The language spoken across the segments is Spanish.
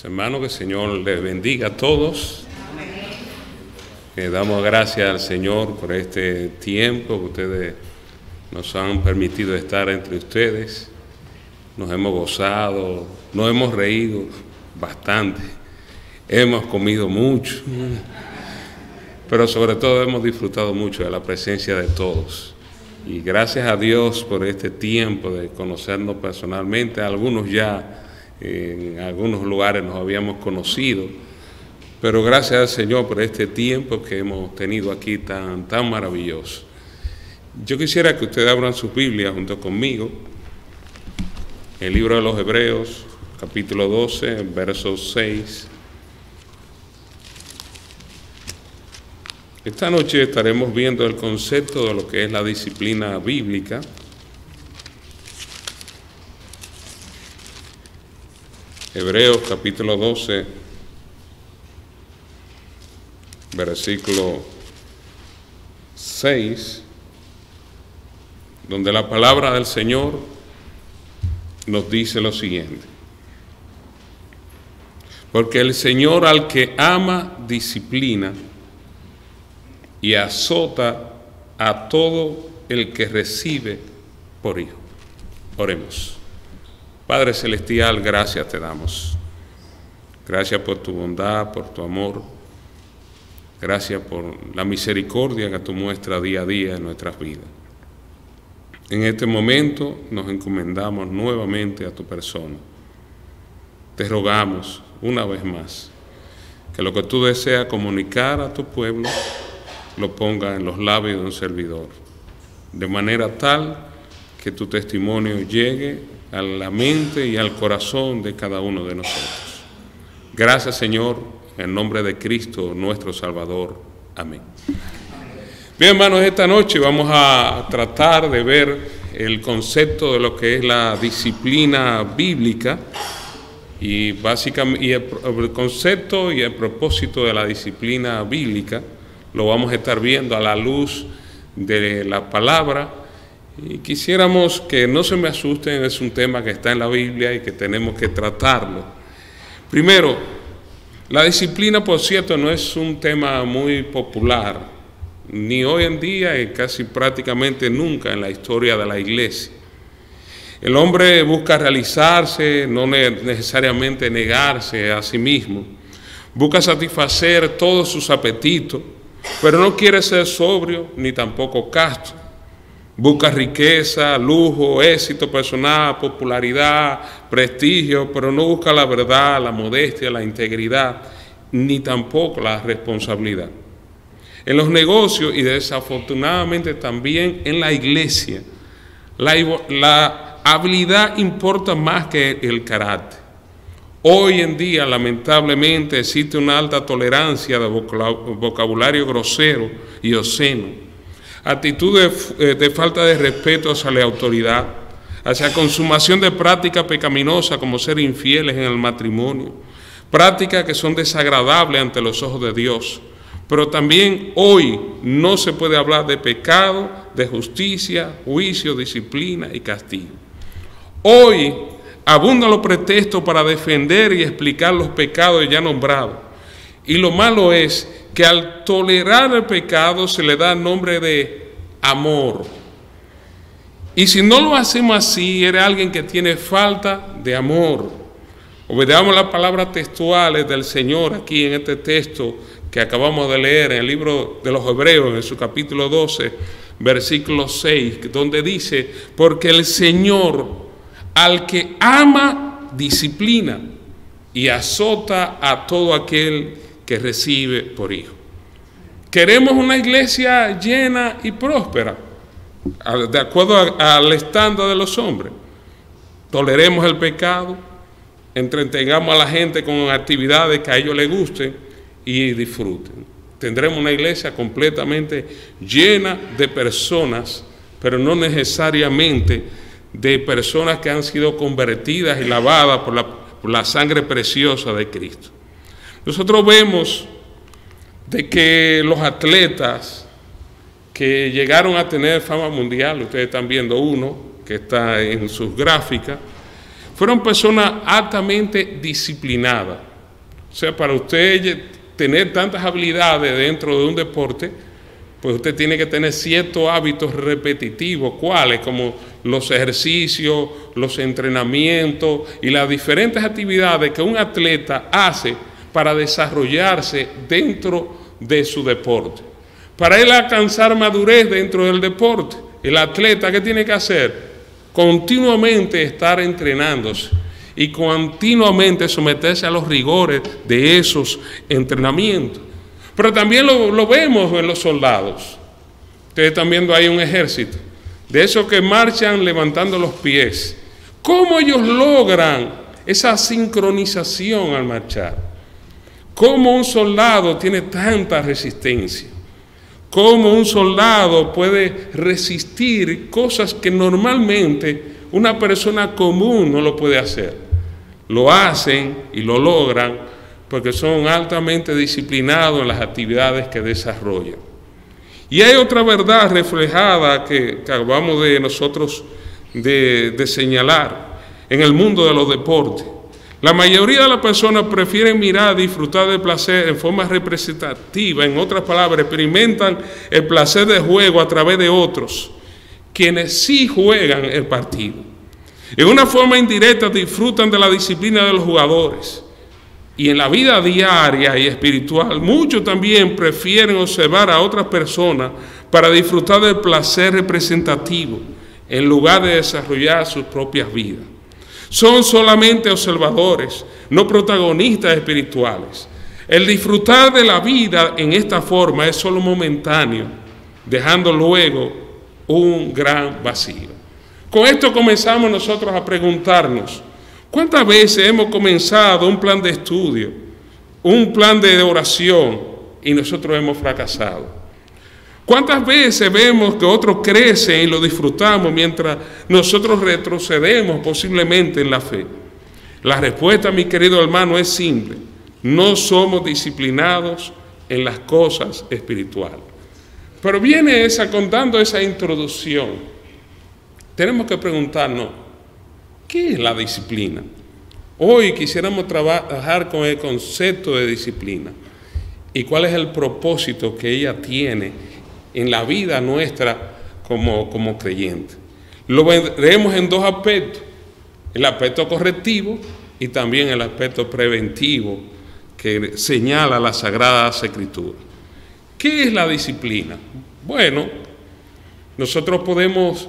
Hermanos, que el Señor les bendiga a todos. Le damos gracias al Señor por este tiempo que ustedes nos han permitido estar entre ustedes. Nos hemos gozado, nos hemos reído bastante, hemos comido mucho, pero sobre todo hemos disfrutado mucho de la presencia de todos. Y gracias a Dios por este tiempo de conocernos personalmente. Algunos ya en algunos lugares nos habíamos conocido, pero gracias al Señor por este tiempo que hemos tenido aquí tan maravilloso. Yo quisiera que ustedes abran sus Biblias junto conmigo, el libro de los Hebreos, capítulo 12, verso 6. Esta noche estaremos viendo el concepto de lo que es la disciplina bíblica. Hebreos capítulo 12, versículo 6, donde la palabra del Señor nos dice lo siguiente: porque el Señor al que ama disciplina y azota a todo el que recibe por hijo. Oremos. Padre Celestial, gracias te damos. Gracias por tu bondad, por tu amor. Gracias por la misericordia que tú muestras día a día en nuestras vidas. En este momento nos encomendamos nuevamente a tu persona. Te rogamos una vez más que lo que tú deseas comunicar a tu pueblo lo ponga en los labios de un servidor, de manera tal que tu testimonio llegue a la mente y al corazón de cada uno de nosotros. Gracias, Señor, en nombre de Cristo, nuestro Salvador. Amén. Bien, hermanos, esta noche vamos a tratar de ver el concepto de lo que es la disciplina bíblica y básicamente el concepto y el propósito de la disciplina bíblica lo vamos a estar viendo a la luz de la palabra. Y quisiéramos que no se me asusten, es un tema que está en la Biblia y que tenemos que tratarlo. Primero, la disciplina, por cierto, no es un tema muy popular, ni hoy en día y casi prácticamente nunca en la historia de la iglesia. El hombre busca realizarse, no necesariamente negarse a sí mismo, busca satisfacer todos sus apetitos, pero no quiere ser sobrio ni tampoco casto. Busca riqueza, lujo, éxito personal, popularidad, prestigio, pero no busca la verdad, la modestia, la integridad, ni tampoco la responsabilidad. En los negocios y desafortunadamente también en la iglesia, la habilidad importa más que el carácter. Hoy en día, lamentablemente, existe una alta tolerancia de vocabulario grosero y obsceno, actitudes de falta de respeto hacia la autoridad, hacia consumación de prácticas pecaminosas como ser infieles en el matrimonio, prácticas que son desagradables ante los ojos de Dios. Pero también hoy no se puede hablar de pecado, de justicia, juicio, disciplina y castigo. Hoy abundan los pretextos para defender y explicar los pecados ya nombrados. Y lo malo es que al tolerar el pecado se le da el nombre de amor. Y si no lo hacemos así, eres alguien que tiene falta de amor. Obedezcamos las palabras textuales del Señor aquí en este texto que acabamos de leer en el libro de los Hebreos, en su capítulo 12, versículo 6, donde dice: porque el Señor al que ama disciplina y azota a todo aquel que recibe por hijo. Queremos una iglesia llena y próspera, de acuerdo al estándar de los hombres. Toleremos el pecado, entretengamos a la gente con actividades que a ellos les gusten y disfruten. Tendremos una iglesia completamente llena de personas, pero no necesariamente de personas que han sido convertidas y lavadas por la sangre preciosa de Cristo. Nosotros vemos de que los atletas que llegaron a tener fama mundial, ustedes están viendo uno que está en sus gráficas, fueron personas altamente disciplinadas. O sea, para usted tener tantas habilidades dentro de un deporte, pues usted tiene que tener ciertos hábitos repetitivos, cuáles, como los ejercicios, los entrenamientos y las diferentes actividades que un atleta hace para desarrollarse dentro de su deporte. Para él alcanzar madurez dentro del deporte, el atleta, ¿qué tiene que hacer? Continuamente estar entrenándose y continuamente someterse a los rigores de esos entrenamientos. Pero también lo vemos en los soldados. Ustedes están viendo ahí un ejército, de esos que marchan levantando los pies. ¿Cómo ellos logran esa sincronización al marchar? ¿Cómo un soldado tiene tanta resistencia? ¿Cómo un soldado puede resistir cosas que normalmente una persona común no lo puede hacer? Lo hacen y lo logran porque son altamente disciplinados en las actividades que desarrollan. Y hay otra verdad reflejada que acabamos de nosotros de señalar en el mundo de los deportes. La mayoría de las personas prefieren mirar, disfrutar del placer en forma representativa, en otras palabras, experimentan el placer del juego a través de otros, quienes sí juegan el partido. En una forma indirecta disfrutan de la disciplina de los jugadores. Y en la vida diaria y espiritual, muchos también prefieren observar a otras personas para disfrutar del placer representativo, en lugar de desarrollar sus propias vidas. Son solamente observadores, no protagonistas espirituales. El disfrutar de la vida en esta forma es solo momentáneo, dejando luego un gran vacío. Con esto comenzamos nosotros a preguntarnos, ¿cuántas veces hemos comenzado un plan de estudio, un plan de oración y nosotros hemos fracasado? ¿Cuántas veces vemos que otros crecen y lo disfrutamos mientras nosotros retrocedemos posiblemente en la fe? La respuesta, mi querido hermano, es simple. No somos disciplinados en las cosas espirituales. Pero viene contando esa introducción. Tenemos que preguntarnos, ¿qué es la disciplina? Hoy quisiéramos trabajar con el concepto de disciplina y cuál es el propósito que ella tiene en la vida nuestra como creyentes. Lo veremos en dos aspectos, el aspecto correctivo y también el aspecto preventivo que señala la Sagrada Escritura. ¿Qué es la disciplina? Bueno, nosotros podemos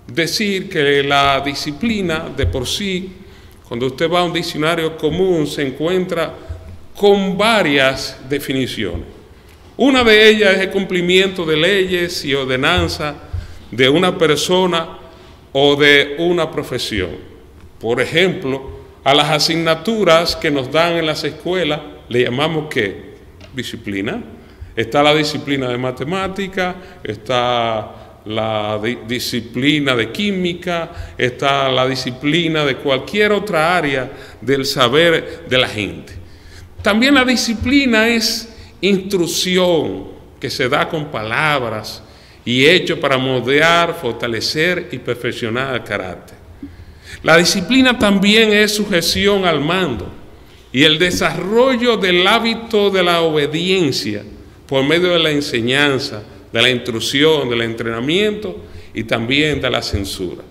decir que la disciplina de por sí, cuando usted va a un diccionario común, se encuentra con varias definiciones. Una de ellas es el cumplimiento de leyes y ordenanzas de una persona o de una profesión. Por ejemplo, a las asignaturas que nos dan en las escuelas le llamamos ¿qué? Disciplina. Está la disciplina de matemática, está la disciplina de química, está la disciplina de cualquier otra área del saber de la gente. También la disciplina es instrucción que se da con palabras y hechos para moldear, fortalecer y perfeccionar el carácter. La disciplina también es sujeción al mando y el desarrollo del hábito de la obediencia por medio de la enseñanza, de la instrucción, del entrenamiento y también de la censura.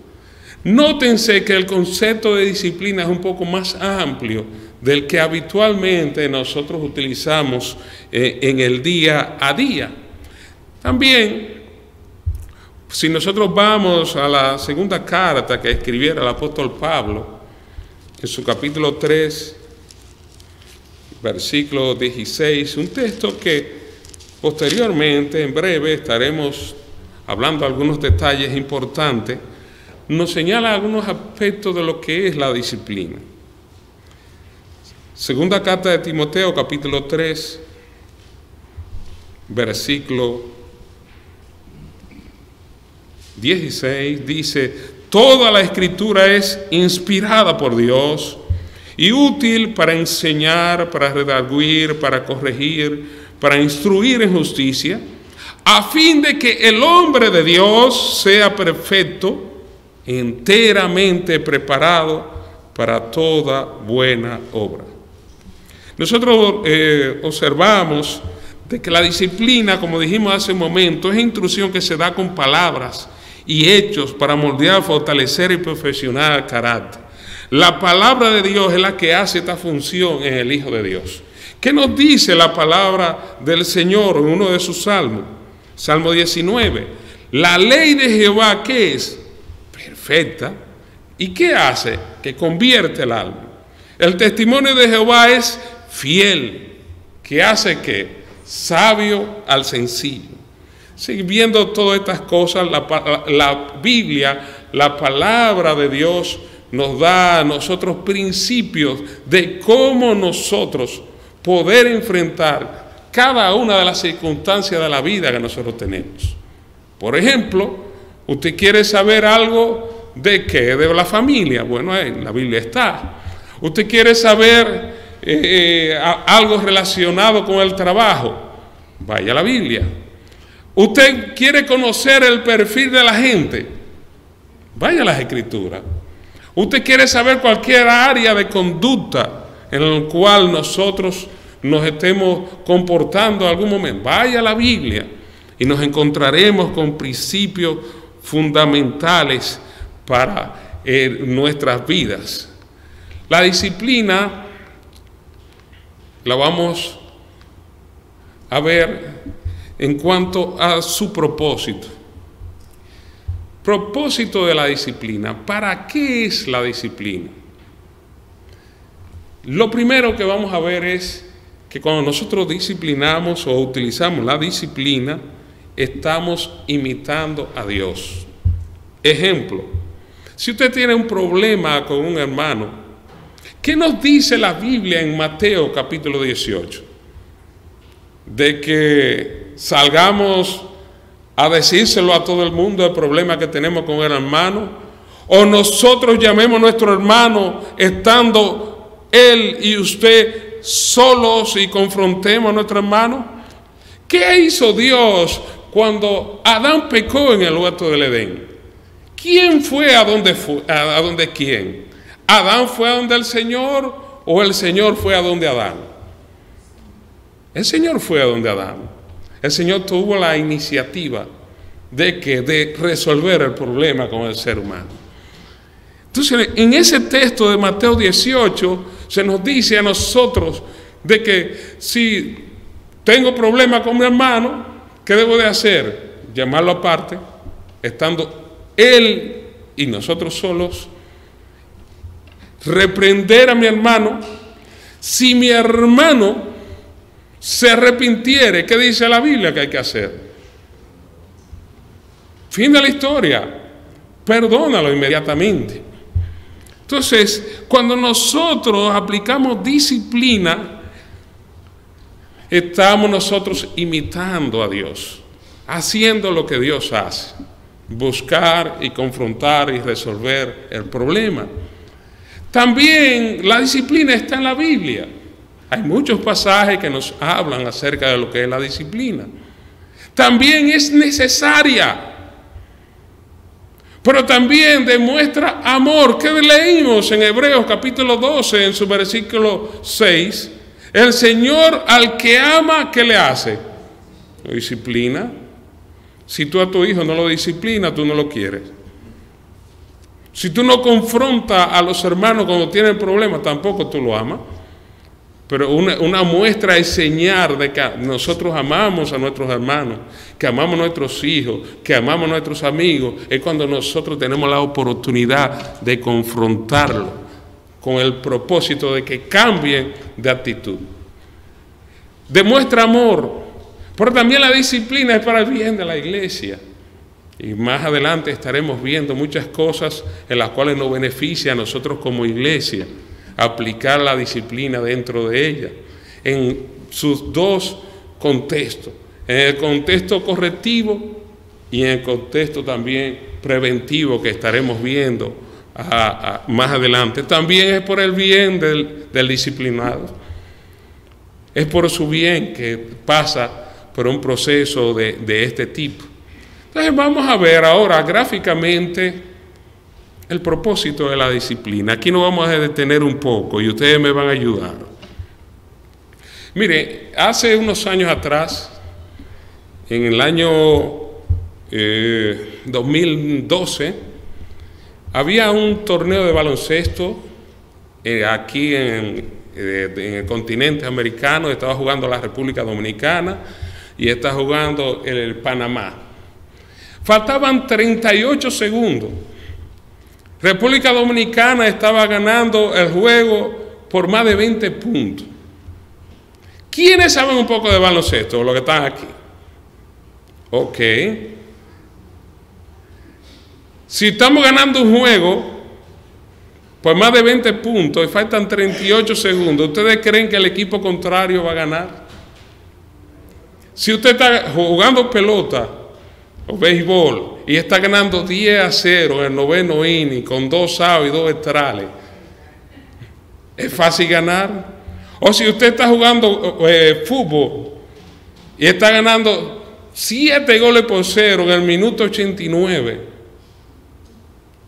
Nótense que el concepto de disciplina es un poco más amplio del que habitualmente nosotros utilizamos en el día a día. También, si nosotros vamos a la segunda carta que escribiera el apóstol Pablo, en su capítulo 3, versículo 16, un texto que posteriormente, en breve, estaremos hablando de algunos detalles importantes, nos señala algunos aspectos de lo que es la disciplina. Segunda carta de Timoteo, capítulo 3, versículo 16, dice: toda la Escritura es inspirada por Dios y útil para enseñar, para redarguir, para corregir, para instruir en justicia, a fin de que el hombre de Dios sea perfecto, enteramente preparado para toda buena obra. Nosotros observamos de que la disciplina, como dijimos hace un momento, es instrucción que se da con palabras y hechos para moldear, fortalecer y perfeccionar el carácter. La palabra de Dios es la que hace esta función en el Hijo de Dios. ¿Qué nos dice la palabra del Señor en uno de sus salmos? Salmo 19. La ley de Jehová, ¿qué es? Perfecta. ¿Y qué hace? Que convierte el alma. El testimonio de Jehová es fiel, que hace que sabio al sencillo. Viendo todas estas cosas, la Biblia, la palabra de Dios, nos da a nosotros principios de cómo nosotros poder enfrentar cada una de las circunstancias de la vida que nosotros tenemos. Por ejemplo, usted quiere saber algo de qué, de la familia. Bueno, en la Biblia está. Usted quiere saber algo relacionado con el trabajo, vaya a la Biblia. Usted quiere conocer el perfil de la gente, vaya a las Escrituras. Usted quiere saber cualquier área de conducta en la cual nosotros nos estemos comportando en algún momento, vaya a la Biblia y nos encontraremos con principios fundamentales para nuestras vidas. La disciplina la vamos a ver en cuanto a su propósito. Propósito de la disciplina. ¿Para qué es la disciplina? Lo primero que vamos a ver es que cuando nosotros disciplinamos o utilizamos la disciplina, estamos imitando a Dios. Ejemplo, si usted tiene un problema con un hermano, ¿qué nos dice la Biblia en Mateo capítulo 18? De que salgamos a decírselo a todo el mundo el problema que tenemos con el hermano, o nosotros llamemos a nuestro hermano estando él y usted solos y confrontemos a nuestro hermano. ¿Qué hizo Dios cuando Adán pecó en el huerto del Edén? ¿Quién fue a donde quién? ¿Adán fue a donde el Señor o el Señor fue a donde Adán? El Señor fue a donde Adán. El Señor tuvo la iniciativa de resolver el problema con el ser humano. Entonces, en ese texto de Mateo 18 se nos dice a nosotros de que si tengo problema con mi hermano, ¿qué debo de hacer? Llamarlo aparte, estando él y nosotros solos, reprender a mi hermano. Si mi hermano se arrepintiere, ¿qué dice la Biblia que hay que hacer? Fin de la historia, perdónalo inmediatamente. Entonces, cuando nosotros aplicamos disciplina, estamos nosotros imitando a Dios, haciendo lo que Dios hace, buscar y confrontar y resolver el problema. También la disciplina está en la Biblia. Hay muchos pasajes que nos hablan acerca de lo que es la disciplina. También es necesaria, pero también demuestra amor. ¿Qué leímos en Hebreos capítulo 12, en su versículo 6? El Señor al que ama, ¿qué le hace? Lo disciplina. Si tú a tu hijo no lo disciplinas, tú no lo quieres. Si tú no confrontas a los hermanos cuando tienen problemas, tampoco tú lo amas. Pero una muestra es señal de que nosotros amamos a nuestros hermanos, que amamos a nuestros hijos, que amamos a nuestros amigos, es cuando nosotros tenemos la oportunidad de confrontarlo con el propósito de que cambien de actitud. Demuestra amor, pero también la disciplina es para el bien de la iglesia. Y más adelante estaremos viendo muchas cosas en las cuales nos beneficia a nosotros como iglesia aplicar la disciplina dentro de ella, en sus dos contextos, en el contexto correctivo y en el contexto también preventivo que estaremos viendo más adelante. También es por el bien del disciplinado, es por su bien que pasa por un proceso de este tipo. Entonces vamos a ver ahora gráficamente el propósito de la disciplina. Aquí nos vamos a detener un poco y ustedes me van a ayudar. Mire, hace unos años atrás, en el año 2012, había un torneo de baloncesto aquí en el continente americano. Estaba jugando la República Dominicana y está jugando el Panamá. Faltaban 38 segundos. República Dominicana estaba ganando el juego por más de 20 puntos. ¿Quiénes saben un poco de baloncesto, los que están aquí? Ok. Si estamos ganando un juego por más de 20 puntos y faltan 38 segundos, ¿ustedes creen que el equipo contrario va a ganar? Si usted está jugando pelota o béisbol y está ganando 10-0 en el noveno inning con 2 outs y 2 extrales, ¿es fácil ganar? O si usted está jugando fútbol y está ganando 7-0 en el minuto 89,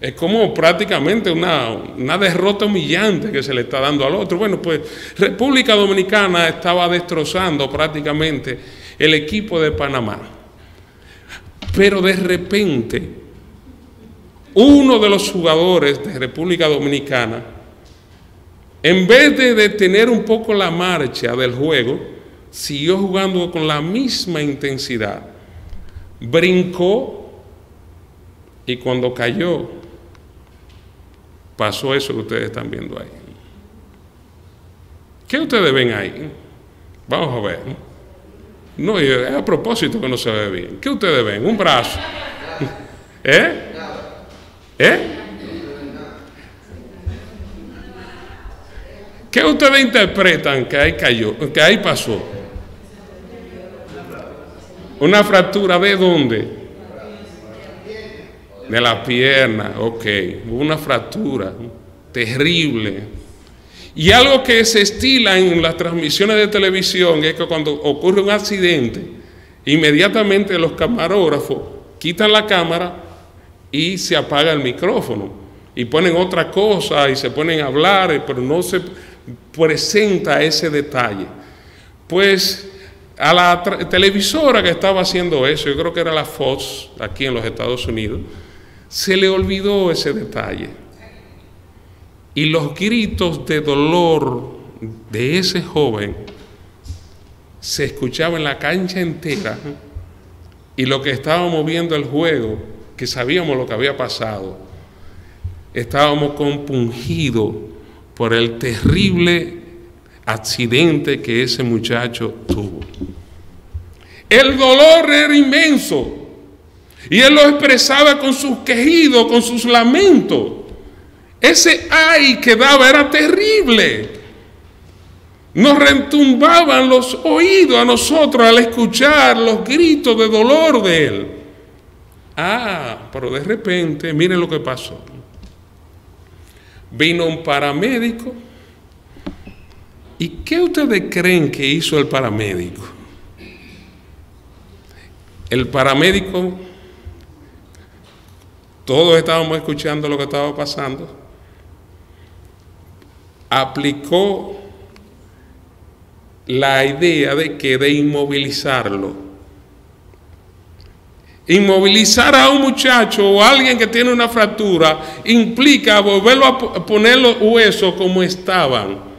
es como prácticamente una derrota humillante que se le está dando al otro. Bueno, pues República Dominicana estaba destrozando prácticamente el equipo de Panamá. Pero de repente, uno de los jugadores de República Dominicana, en vez de detener un poco la marcha del juego, siguió jugando con la misma intensidad. Brincó y cuando cayó, pasó eso que ustedes están viendo ahí. ¿Qué ustedes ven ahí? Vamos a ver. No, es a propósito que no se ve bien. ¿Qué ustedes ven? Un brazo. ¿Qué ustedes interpretan que ahí cayó, que ahí pasó? ¿Una fractura de dónde? De la pierna, ok. Una fractura terrible. Y algo que se estila en las transmisiones de televisión es que cuando ocurre un accidente, inmediatamente los camarógrafos quitan la cámara y se apaga el micrófono. Y ponen otra cosa y se ponen a hablar, pero no se presenta ese detalle. Pues a la televisora que estaba haciendo eso, yo creo que era la Fox aquí en los Estados Unidos, se le olvidó ese detalle. Y los gritos de dolor de ese joven se escuchaban en la cancha entera, y lo que estábamos viendo el juego, que sabíamos lo que había pasado, estábamos compungidos por el terrible accidente que ese muchacho tuvo. El dolor era inmenso y él lo expresaba con sus quejidos, con sus lamentos. Ese ay que daba era terrible. Nos retumbaban los oídos a nosotros al escuchar los gritos de dolor de él. Pero de repente, miren lo que pasó. Vino un paramédico. ¿Y qué ustedes creen que hizo el paramédico? El paramédico, todos estábamos escuchando lo que estaba pasando, aplicó la idea de inmovilizarlo. Inmovilizar a un muchacho o a alguien que tiene una fractura implica volverlo a poner los huesos como estaban.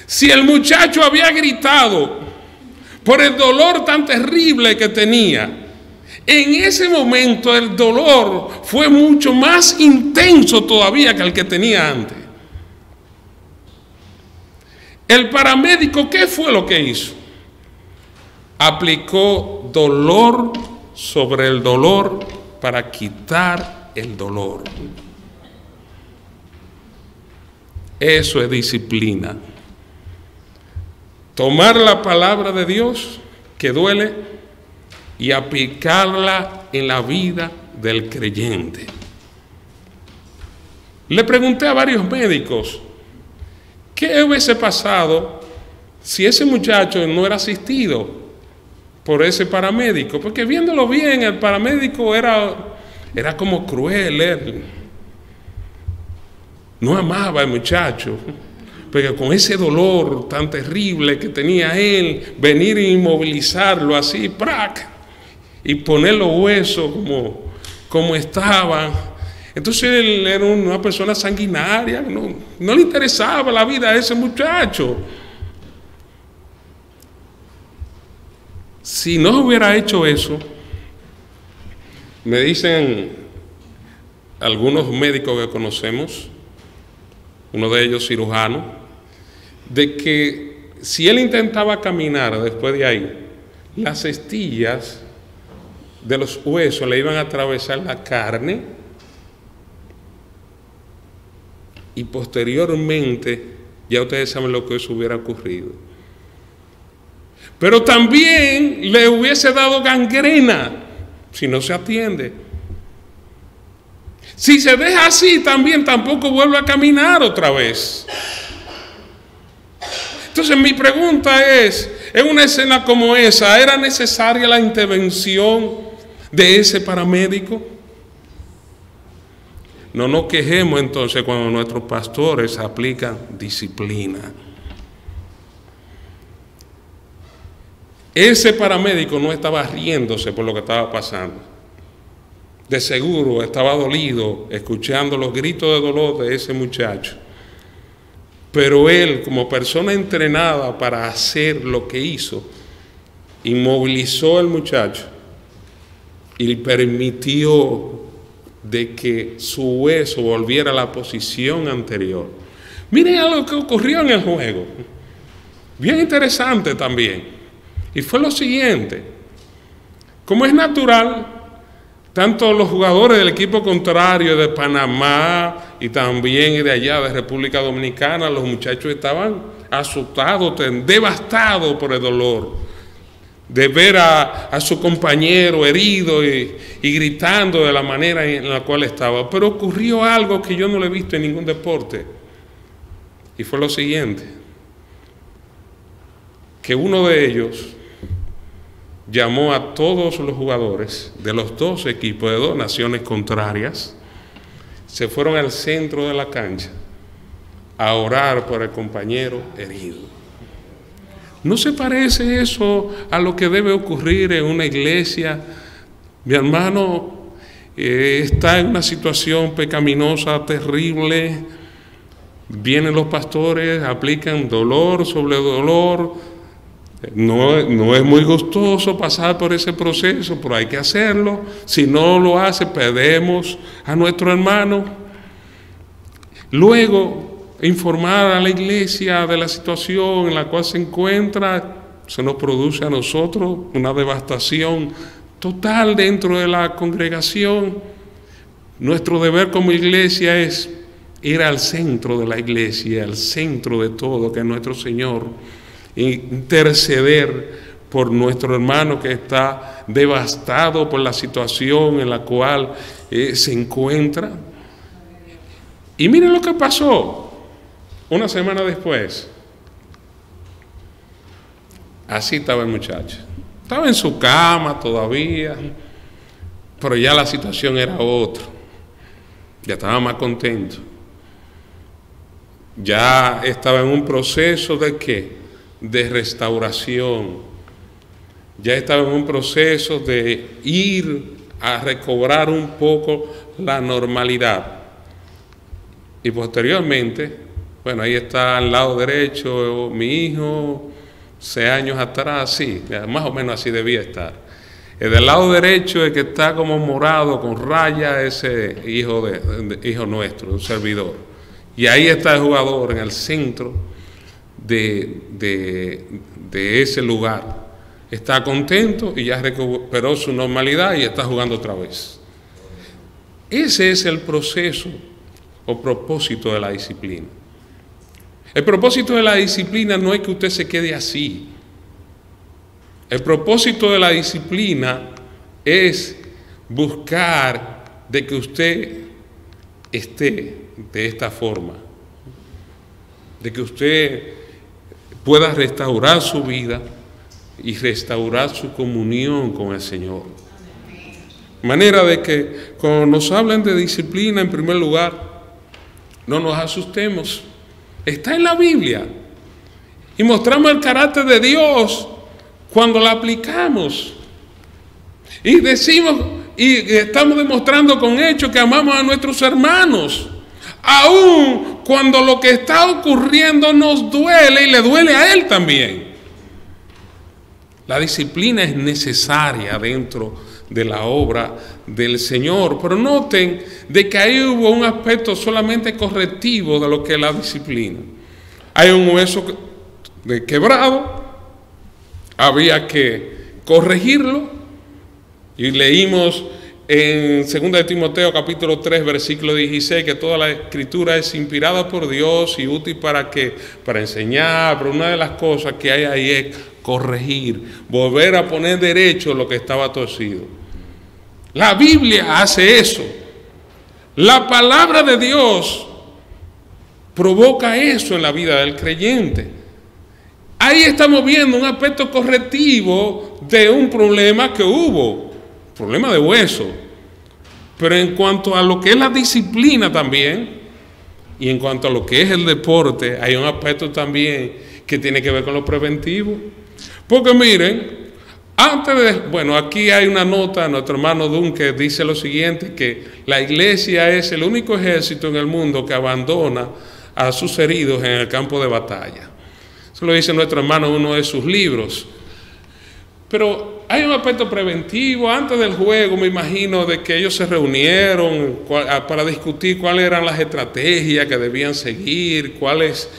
Si el muchacho había gritado por el dolor tan terrible que tenía, en ese momento el dolor fue mucho más intenso todavía que el que tenía antes. El paramédico, ¿qué fue lo que hizo? Aplicó dolor sobre el dolor para quitar el dolor. Eso es disciplina. Tomar la palabra de Dios que duele y aplicarla en la vida del creyente. Le pregunté a varios médicos, ¿qué hubiese pasado si ese muchacho no era asistido por ese paramédico? Porque viéndolo bien, el paramédico era como cruel. Él no amaba al muchacho, porque con ese dolor tan terrible que tenía él, venir e inmovilizarlo así, ¡prac!, y poner los huesos como estaban. Entonces él era una persona sanguinaria, no le interesaba la vida a ese muchacho. Si no hubiera hecho eso, me dicen algunos médicos que conocemos, uno de ellos cirujano, de que si él intentaba caminar después de ahí, las estillas de los huesos le iban a atravesar la carne y posteriormente ya ustedes saben lo que eso hubiera ocurrido. Pero también le hubiese dado gangrena si no se atiende. Si se deja así, también tampoco vuelve a caminar otra vez. Entonces mi pregunta es, en una escena como esa, ¿era necesaria la intervención de ese paramédico? No nos quejemos entonces cuando nuestros pastores aplican disciplina. Ese paramédico no estaba riéndose por lo que estaba pasando. De seguro estaba dolido escuchando los gritos de dolor de ese muchacho. Pero él, como persona entrenada para hacer lo que hizo, inmovilizó al muchacho y permitió de que su hueso volviera a la posición anterior. Miren algo que ocurrió en el juego, bien interesante también. Y fue lo siguiente: como es natural, tanto los jugadores del equipo contrario de Panamá y también de allá de República Dominicana, los muchachos estaban asustados, devastados por el dolor de ver a su compañero herido y gritando de la manera en la cual estaba. Pero ocurrió algo que yo no lo he visto en ningún deporte, y fue lo siguiente: que uno de ellos llamó a todos los jugadores de los dos equipos de dos naciones contrarias, se fueron al centro de la cancha a orar por el compañero herido. ¿No se parece eso a lo que debe ocurrir en una iglesia? Mi hermano está en una situación pecaminosa terrible, vienen los pastores, aplican dolor sobre dolor. No es muy gustoso pasar por ese proceso, pero hay que hacerlo. Si no lo hace, perdemos a nuestro hermano. Luego, informar a la iglesia de la situación en la cual se encuentra, se nos produce a nosotros una devastación total dentro de la congregación. Nuestro deber como iglesia es ir al centro de la iglesia, al centro de todo, que es nuestro Señor, interceder por nuestro hermano que está devastado por la situación en la cual se encuentra. Y miren lo que pasó una semana después. Así estaba el muchacho. Estaba en su cama todavía, pero ya la situación era otra. Ya estaba más contento. Ya estaba en un proceso de ¿qué? De restauración. Ya estaba en un proceso de ir a recobrar un poco la normalidad. Y posteriormente, bueno, ahí está al lado derecho mi hijo, 6 años atrás, sí, más o menos así debía estar. El del lado derecho, el que está como morado con raya, ese hijo nuestro, un servidor. Y ahí está el jugador en el centro de ese lugar. Está contento y ya recuperó su normalidad y está jugando otra vez. Ese es el proceso o propósito de la disciplina. El propósito de la disciplina no es que usted se quede así. El propósito de la disciplina es buscar de que usted esté de esta forma, de que usted pueda restaurar su vida y restaurar su comunión con el Señor. De manera de que cuando nos hablan de disciplina, en primer lugar, no nos asustemos. Está en la Biblia. Y mostramos el carácter de Dios cuando la aplicamos. Y decimos, y estamos demostrando con hechos que amamos a nuestros hermanos. Aún cuando lo que está ocurriendo nos duele y le duele a Él también. La disciplina es necesaria dentro de la obra del Señor. Pero noten de que ahí hubo un aspecto solamente correctivo de lo que es la disciplina. Hay un hueso quebrado, había que corregirlo. Y leímos en 2 de Timoteo capítulo 3 versículo 16 que toda la escritura es inspirada por Dios y útil para enseñar, pero una de las cosas que hay ahí es corregir, volver a poner derecho lo que estaba torcido. La Biblia hace eso. La palabra de Dios provoca eso en la vida del creyente. Ahí estamos viendo un aspecto correctivo de un problema que hubo, problema de hueso. Pero en cuanto a lo que es la disciplina también, y en cuanto a lo que es el deporte, hay un aspecto también que tiene que ver con lo preventivo. Porque miren, aquí hay una nota, nuestro hermano Dunn, que dice lo siguiente, que la iglesia es el único ejército en el mundo que abandona a sus heridos en el campo de batalla. Eso lo dice nuestro hermano en uno de sus libros. Pero hay un aspecto preventivo. Antes del juego, me imagino de que ellos se reunieron para discutir cuáles eran las estrategias que debían seguir, cuáles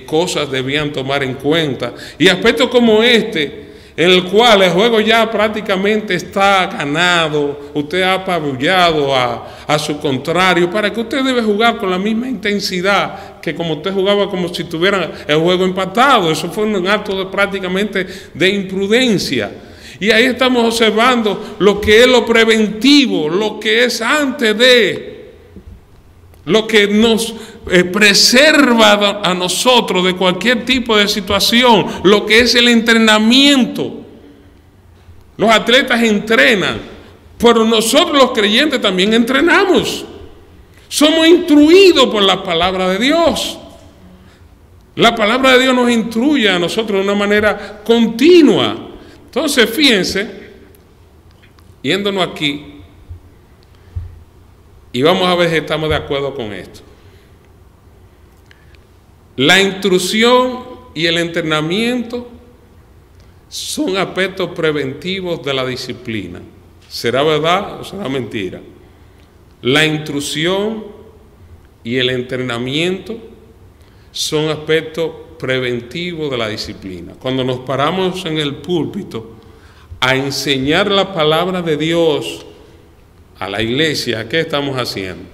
cosas debían tomar en cuenta. Y aspectos como este, en el cual el juego ya prácticamente está ganado, usted ha apabullado a su contrario, para que usted debe jugar con la misma intensidad que como usted jugaba como si tuviera el juego empatado. Eso fue un acto prácticamente de imprudencia. Y ahí estamos observando lo que es lo preventivo, lo que es antes de, lo que nos preserva a nosotros de cualquier tipo de situación, lo que es el entrenamiento. Los atletas entrenan, pero nosotros los creyentes también entrenamos. Somos instruidos por la palabra de Dios. La palabra de Dios nos instruye a nosotros de una manera continua. Entonces, fíjense, yéndonos aquí, y vamos a ver si estamos de acuerdo con esto. La instrucción y el entrenamiento son aspectos preventivos de la disciplina. ¿Será verdad o será mentira? La instrucción y el entrenamiento son aspectos preventivos de la disciplina. Cuando nos paramos en el púlpito a enseñar la palabra de Dios a la iglesia, ¿qué estamos haciendo?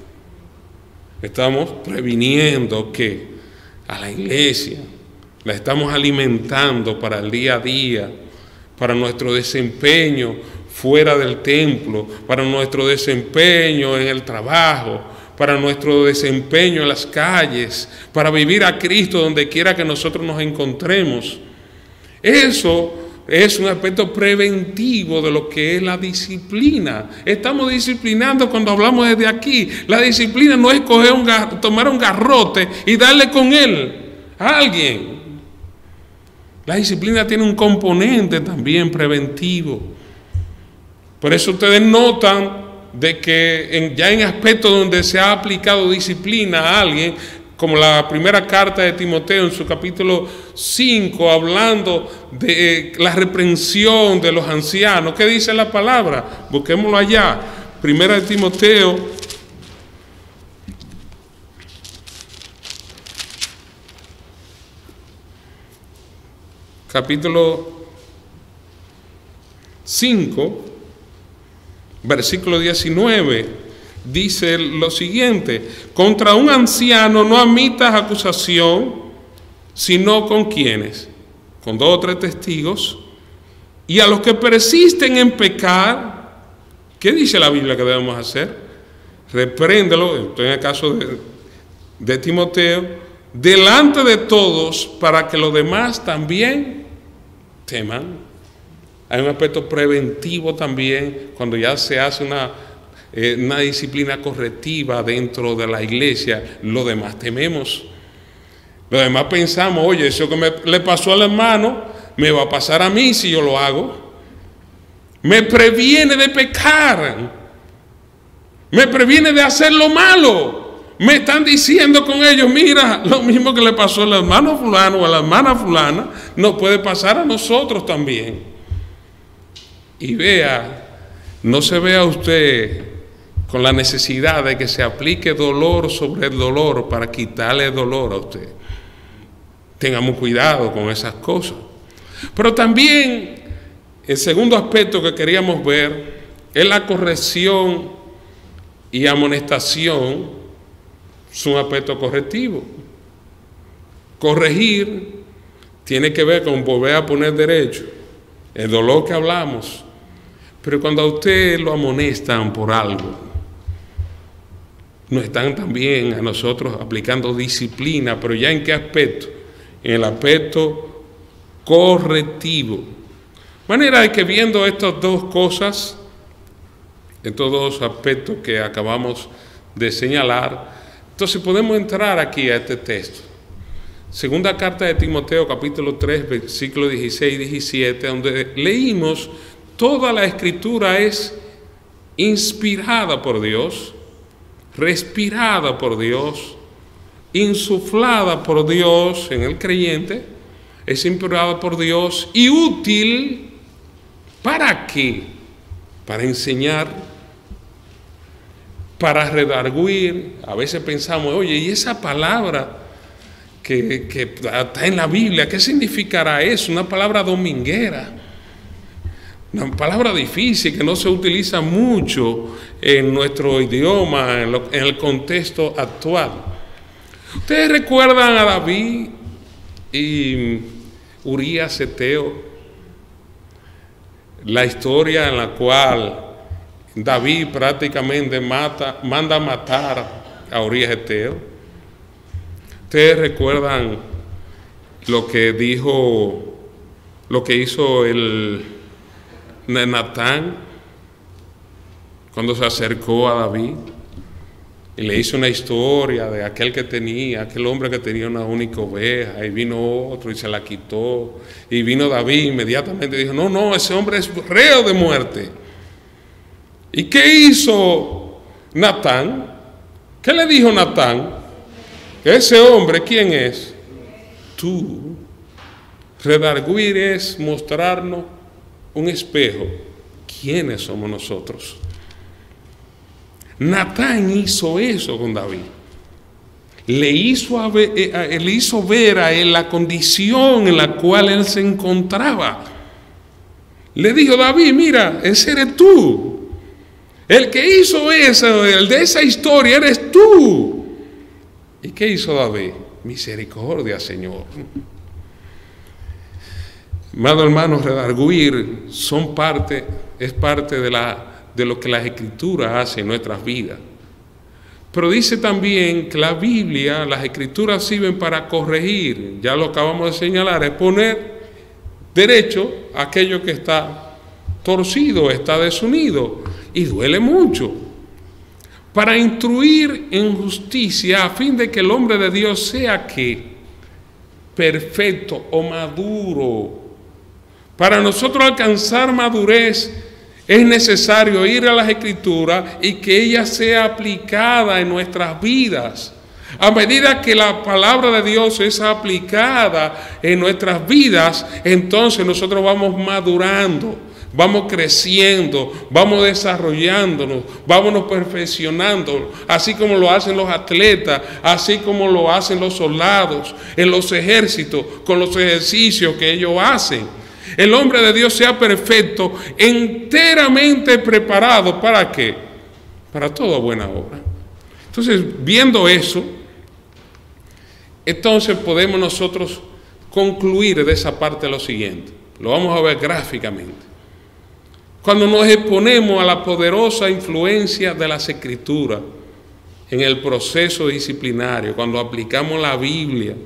Estamos previniendo que a la iglesia la estamos alimentando para el día a día, para nuestro desempeño fuera del templo, para nuestro desempeño en el trabajo, para nuestro desempeño en las calles, para vivir a Cristo donde quiera que nosotros nos encontremos. Eso es un aspecto preventivo de lo que es la disciplina. Estamos disciplinando cuando hablamos desde aquí. La disciplina no es tomar un garrote y darle con él a alguien. La disciplina tiene un componente también preventivo. Por eso ustedes notan de que ya en aspectos donde se ha aplicado disciplina a alguien, como la primera carta de Timoteo en su capítulo 5, hablando de la reprensión de los ancianos. ¿Qué dice la palabra? Busquémoslo allá. Primera de Timoteo, capítulo 5, versículo 19. Dice lo siguiente: contra un anciano no admitas acusación, sino con quienes, con 2 o 3 testigos, y a los que persisten en pecar, ¿qué dice la Biblia que debemos hacer? Repréndelo, estoy en el caso de Timoteo, delante de todos, para que los demás también teman. Hay un aspecto preventivo también cuando ya se hace una disciplina correctiva dentro de la iglesia, lo demás tememos. Los demás pensamos, oye, eso que le pasó al hermano, me va a pasar a mí si yo lo hago. Me previene de pecar. Me previene de hacer lo malo. Me están diciendo con ellos, mira, lo mismo que le pasó al hermano fulano o a la hermana fulana, nos puede pasar a nosotros también. Y vea, no se vea usted con la necesidad de que se aplique dolor sobre el dolor para quitarle el dolor a usted. Tengamos cuidado con esas cosas. Pero también el segundo aspecto que queríamos ver es la corrección y amonestación. Es un aspecto correctivo. Corregir tiene que ver con volver a poner derecho, el dolor que hablamos. Pero cuando a usted lo amonestan por algo, nos están también a nosotros aplicando disciplina, pero ¿ya en qué aspecto? En el aspecto correctivo. De manera que viendo estas dos cosas, estos dos aspectos que acabamos de señalar, entonces podemos entrar aquí a este texto. Segunda carta de Timoteo, capítulo 3, versículos 16 y 17, donde leímos, toda la escritura es inspirada por Dios, respirada por Dios, insuflada por Dios en el creyente, es inspirada por Dios y útil, ¿para qué? Para enseñar, para redarguir. A veces pensamos, oye, ¿y esa palabra que está en la Biblia, qué significará eso? Una palabra dominguera, una palabra difícil que no se utiliza mucho en nuestro idioma, en el contexto actual. ¿Ustedes recuerdan a David y Urías Eteo? La historia en la cual David prácticamente manda a matar a Urías Eteo. ¿Ustedes recuerdan lo que dijo, lo que hizo el Natán cuando se acercó a David y le hizo una historia de aquel hombre que tenía una única oveja, y vino otro y se la quitó, y vino David inmediatamente y dijo, no, ese hombre es reo de muerte. ¿Y qué hizo Natán? ¿Qué le dijo Natán? Ese hombre, ¿quién es? Tú. Redarguir es mostrarnos un espejo. ¿Quiénes somos nosotros? Natán hizo eso con David. Le hizo ver a él la condición en la cual él se encontraba. Le dijo, David, mira, ese eres tú. El que hizo eso, el de esa historia, eres tú. ¿Y qué hizo David? Misericordia, Señor. Amados hermanos, redarguir es parte de lo que las Escrituras hacen en nuestras vidas. Pero dice también que la Biblia, las Escrituras sirven para corregir, ya lo acabamos de señalar, es poner derecho a aquello que está torcido, está desunido, y duele mucho. Para instruir en justicia, a fin de que el hombre de Dios sea ¿qué? Perfecto o maduro. Para nosotros alcanzar madurez es necesario ir a las Escrituras y que ella sea aplicada en nuestras vidas. A medida que la palabra de Dios es aplicada en nuestras vidas, entonces nosotros vamos madurando, vamos creciendo, vamos desarrollándonos, vámonos perfeccionando, así como lo hacen los atletas, así como lo hacen los soldados en los ejércitos, con los ejercicios que ellos hacen. El hombre de Dios sea perfecto, enteramente preparado, ¿para qué? Para toda buena obra. Entonces, viendo eso, entonces podemos nosotros concluir de esa parte lo siguiente. Lo vamos a ver gráficamente. Cuando nos exponemos a la poderosa influencia de las Escrituras en el proceso disciplinario, cuando aplicamos la Biblia,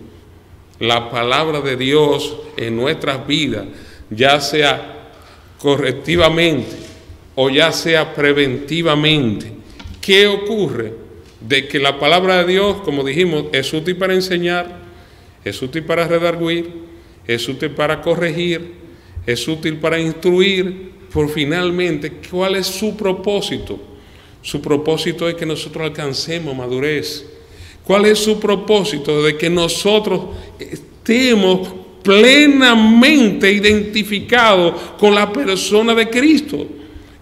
la palabra de Dios en nuestras vidas, ya sea correctivamente o ya sea preventivamente, ¿qué ocurre? De que la palabra de Dios, como dijimos, es útil para enseñar, es útil para redarguir, es útil para corregir, es útil para instruir, por finalmente, ¿cuál es su propósito? Su propósito es que nosotros alcancemos madurez. ¿Cuál es su propósito? De que nosotros estemos plenamente identificados con la persona de Cristo,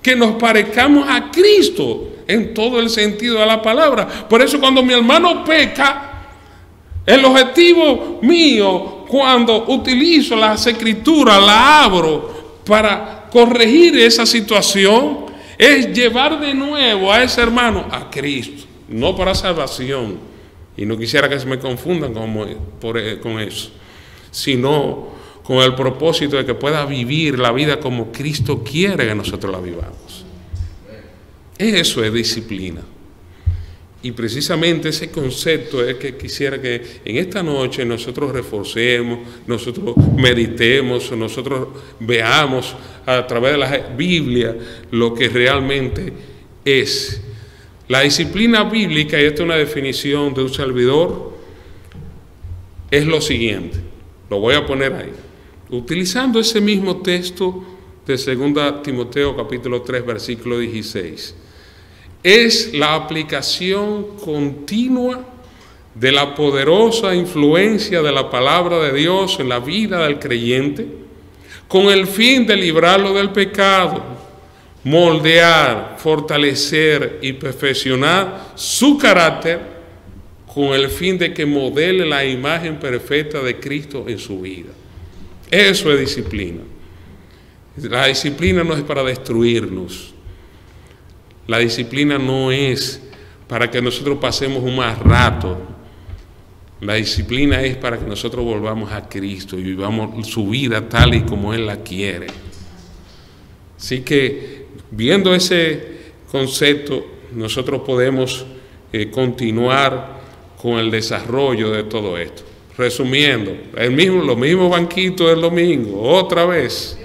que nos parezcamos a Cristo en todo el sentido de la palabra. Por eso cuando mi hermano peca, el objetivo mío cuando utilizo las escrituras, la abro para corregir esa situación, es llevar de nuevo a ese hermano a Cristo, no para salvación, y no quisiera que se me confundan con eso, sino con el propósito de que pueda vivir la vida como Cristo quiere que nosotros la vivamos. Eso es disciplina. Y precisamente ese concepto es que quisiera que en esta noche nosotros reforcemos, nosotros meditemos, nosotros veamos a través de la Biblia lo que realmente es. La disciplina bíblica, y esta es una definición de un servidor, es lo siguiente, lo voy a poner ahí, utilizando ese mismo texto de 2 Timoteo capítulo 3 versículo 16. Es la aplicación continua de la poderosa influencia de la palabra de Dios en la vida del creyente, con el fin de librarlo del pecado, moldear, fortalecer y perfeccionar su carácter, con el fin de que modele la imagen perfecta de Cristo en su vida. Eso es disciplina. La disciplina no es para destruirnos. La disciplina no es para que nosotros pasemos un más rato. La disciplina es para que nosotros volvamos a Cristo y vivamos su vida tal y como Él la quiere. Así que, viendo ese concepto, nosotros podemos continuar con el desarrollo de todo esto. Resumiendo, los mismos banquitos del domingo, otra vez.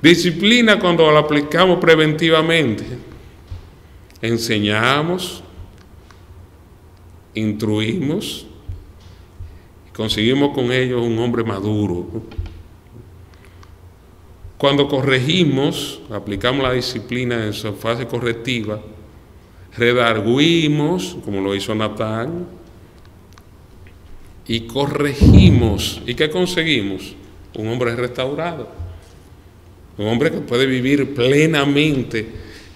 Disciplina cuando la aplicamos preventivamente. Enseñamos, instruimos, conseguimos con ellos un hombre maduro. Cuando corregimos, aplicamos la disciplina en su fase correctiva, redarguimos, como lo hizo Natán, y corregimos. ¿Y qué conseguimos? Un hombre restaurado. Un hombre que puede vivir plenamente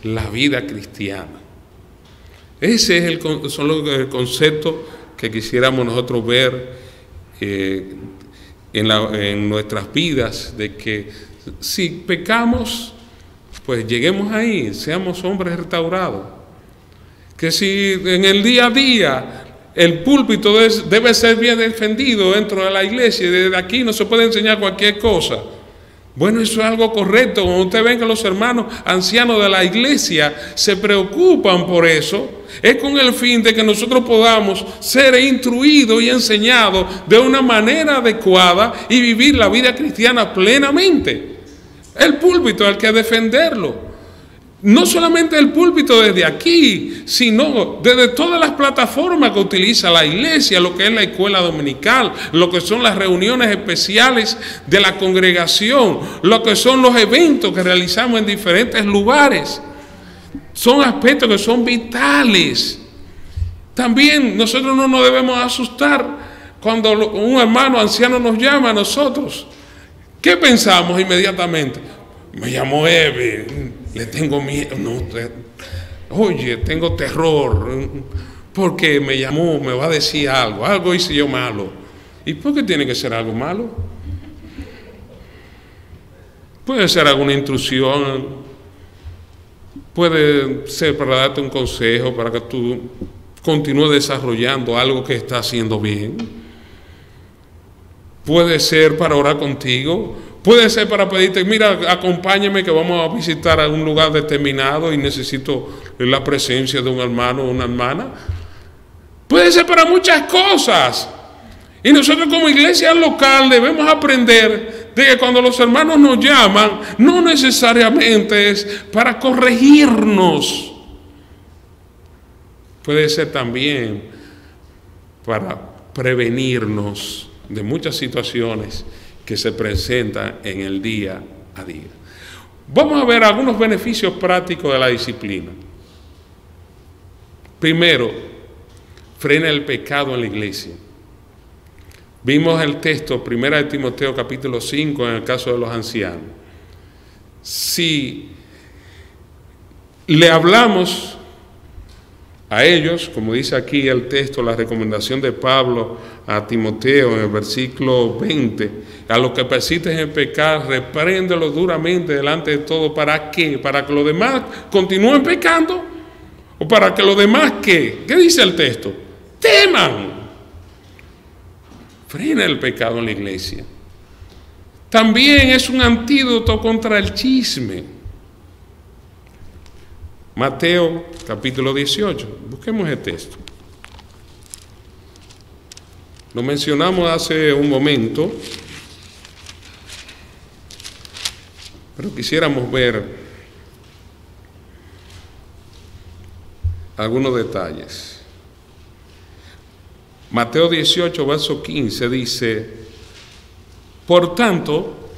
la vida cristiana. Ese es el concepto que quisiéramos nosotros ver en nuestras vidas, de que si pecamos, pues lleguemos ahí, seamos hombres restaurados. Que si en el día a día el púlpito debe ser bien defendido dentro de la iglesia, y desde aquí no se puede enseñar cualquier cosa. Bueno, eso es algo correcto. Cuando usted ven que los hermanos ancianos de la iglesia se preocupan por eso, es con el fin de que nosotros podamos ser instruidos y enseñados de una manera adecuada y vivir la vida cristiana plenamente. El púlpito hay que defenderlo. No solamente el púlpito desde aquí, sino desde todas las plataformas que utiliza la iglesia, lo que es la escuela dominical, lo que son las reuniones especiales de la congregación, lo que son los eventos que realizamos en diferentes lugares. Son aspectos que son vitales. También nosotros no nos debemos asustar cuando un hermano anciano nos llama a nosotros. ¿Qué pensamos inmediatamente? Me llamó Eve, le tengo miedo, no, oye, tengo terror, porque me llamó, me va a decir algo hice yo malo. ¿Y por qué tiene que ser algo malo? Puede ser alguna intrusión, puede ser para darte un consejo, para que tú continúes desarrollando algo que estás haciendo bien. Puede ser para orar contigo. Puede ser para pedirte, mira, acompáñame que vamos a visitar a un lugar determinado y necesito la presencia de un hermano o una hermana. Puede ser para muchas cosas. Y nosotros como iglesia local debemos aprender de que cuando los hermanos nos llaman, no necesariamente es para corregirnos. Puede ser también para prevenirnos de muchas situaciones que se presentan en el día a día. Vamos a ver algunos beneficios prácticos de la disciplina. Primero, frena el pecado en la iglesia. Vimos el texto, 1 de Timoteo capítulo 5, en el caso de los ancianos. Si le hablamos a ellos, como dice aquí el texto, la recomendación de Pablo a Timoteo en el versículo 20, a los que persisten en pecar, repréndelos duramente delante de todo. ¿Para qué? ¿Para que los demás continúen pecando? ¿O para que los demás qué? ¿Qué dice el texto? Teman. Frena el pecado en la iglesia. También es un antídoto contra el chisme. Mateo capítulo 18, busquemos el texto. Lo mencionamos hace un momento, pero quisiéramos ver algunos detalles. Mateo 18, verso 15 dice: por tanto,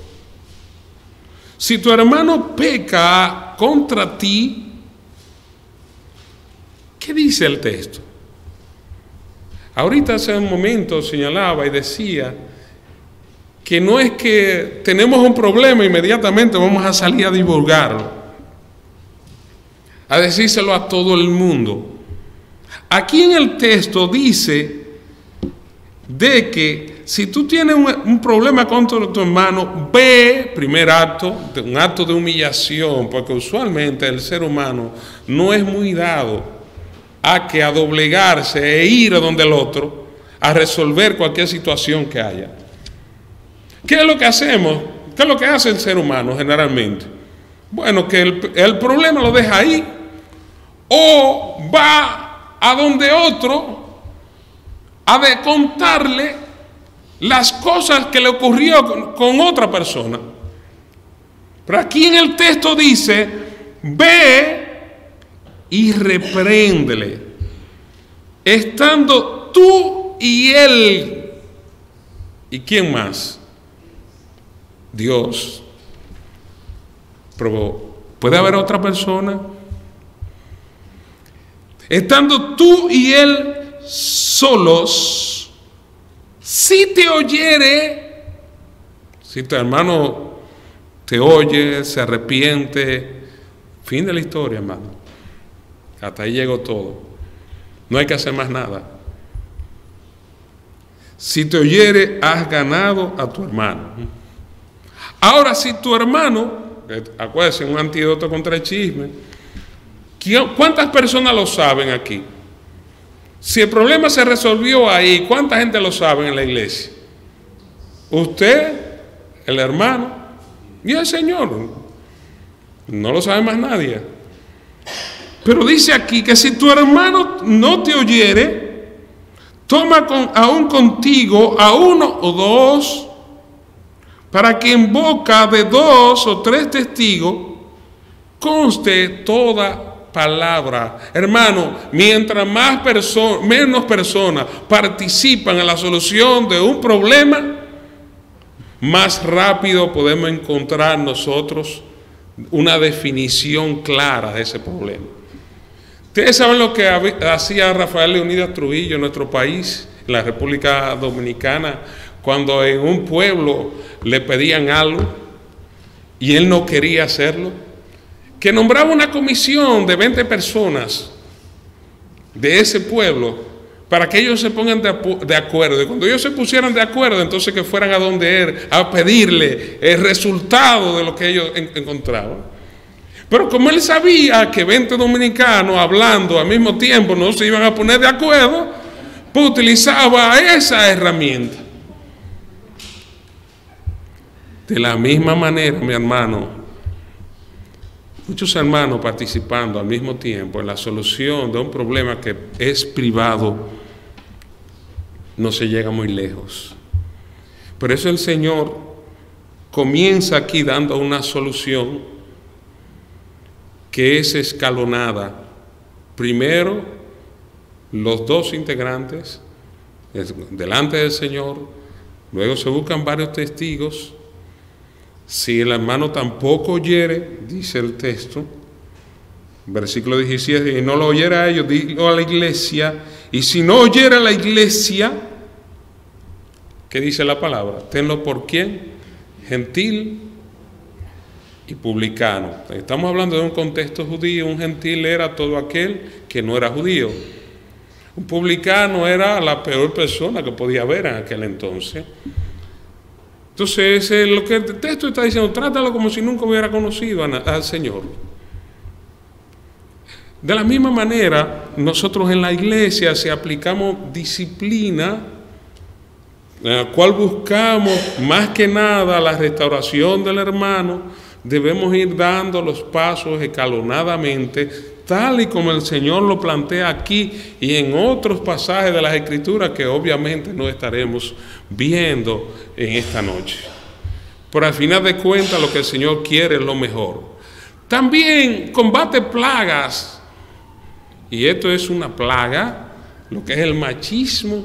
si tu hermano peca contra ti, ¿qué dice el texto? Ahorita hace un momento señalaba y decía que no es que tenemos un problema inmediatamente vamos a salir a divulgarlo, a decírselo a todo el mundo. Aquí en el texto dice de que si tú tienes un problema contra tu hermano, ve, primer acto, un acto de humillación, porque usualmente el ser humano no es muy dado a doblegarse e ir a donde el otro a resolver cualquier situación que haya. ¿Qué es lo que hacemos? ¿Qué es lo que hace el ser humano generalmente? Bueno, que el problema lo deja ahí, o va a donde otro a contarle las cosas que le ocurrió con otra persona. Pero aquí en el texto dice: ve y repréndele, estando tú y él. ¿Y quién más? Dios. Pero ¿puede haber otra persona? Estando tú y él solos, si te oyere, si tu hermano te oye, se arrepiente, fin de la historia, hermano. Hasta ahí llegó todo. No hay que hacer más nada. Si te oyere, has ganado a tu hermano. Ahora, si tu hermano, acuérdense, un antídoto contra el chisme, ¿cuántas personas lo saben aquí? Si el problema se resolvió ahí, ¿cuánta gente lo sabe en la iglesia? Usted, el hermano y el Señor. No lo sabe más nadie. Pero dice aquí que si tu hermano no te oyere, toma aún contigo a uno o dos, para que en boca de 2 o 3 testigos conste toda palabra. Hermano, mientras menos personas participan en la solución de un problema, más rápido podemos encontrar nosotros una definición clara de ese problema. Ustedes saben lo que hacía Rafael Leonidas Trujillo en nuestro país, en la República Dominicana, cuando en un pueblo le pedían algo y él no quería hacerlo, que nombraba una comisión de 20 personas de ese pueblo para que ellos se pongan de acuerdo. Y cuando ellos se pusieran de acuerdo, entonces que fueran a donde él a pedirle el resultado de lo que ellos encontraban. Pero como él sabía que 20 dominicanos hablando al mismo tiempo no se iban a poner de acuerdo, pues utilizaba esa herramienta. De la misma manera, mi hermano, muchos hermanos participando al mismo tiempo en la solución de un problema que es privado, no se llega muy lejos. Por eso el Señor comienza aquí dando una solución que es escalonada. Primero, los 2 integrantes, delante del Señor, luego se buscan varios testigos. Si el hermano tampoco oyere, dice el texto, versículo 17, y no lo oyera a ellos, dilo a la iglesia, y si no oyera a la iglesia, ¿qué dice la palabra? Tenlo por quién, gentil y publicano. Estamos hablando de un contexto judío. Un gentil era todo aquel que no era judío. Un publicano era la peor persona que podía haber en aquel entonces. Entonces, lo que el texto está diciendo, trátalo como si nunca hubiera conocido al Señor. De la misma manera, nosotros en la iglesia, si aplicamos disciplina, en la cual buscamos más que nada la restauración del hermano, debemos ir dando los pasos escalonadamente, tal y como el Señor lo plantea aquí y en otros pasajes de las Escrituras que obviamente no estaremos viendo en esta noche. Pero al final de cuentas lo que el Señor quiere es lo mejor. También combate plagas. Y esto es una plaga, lo que es el machismo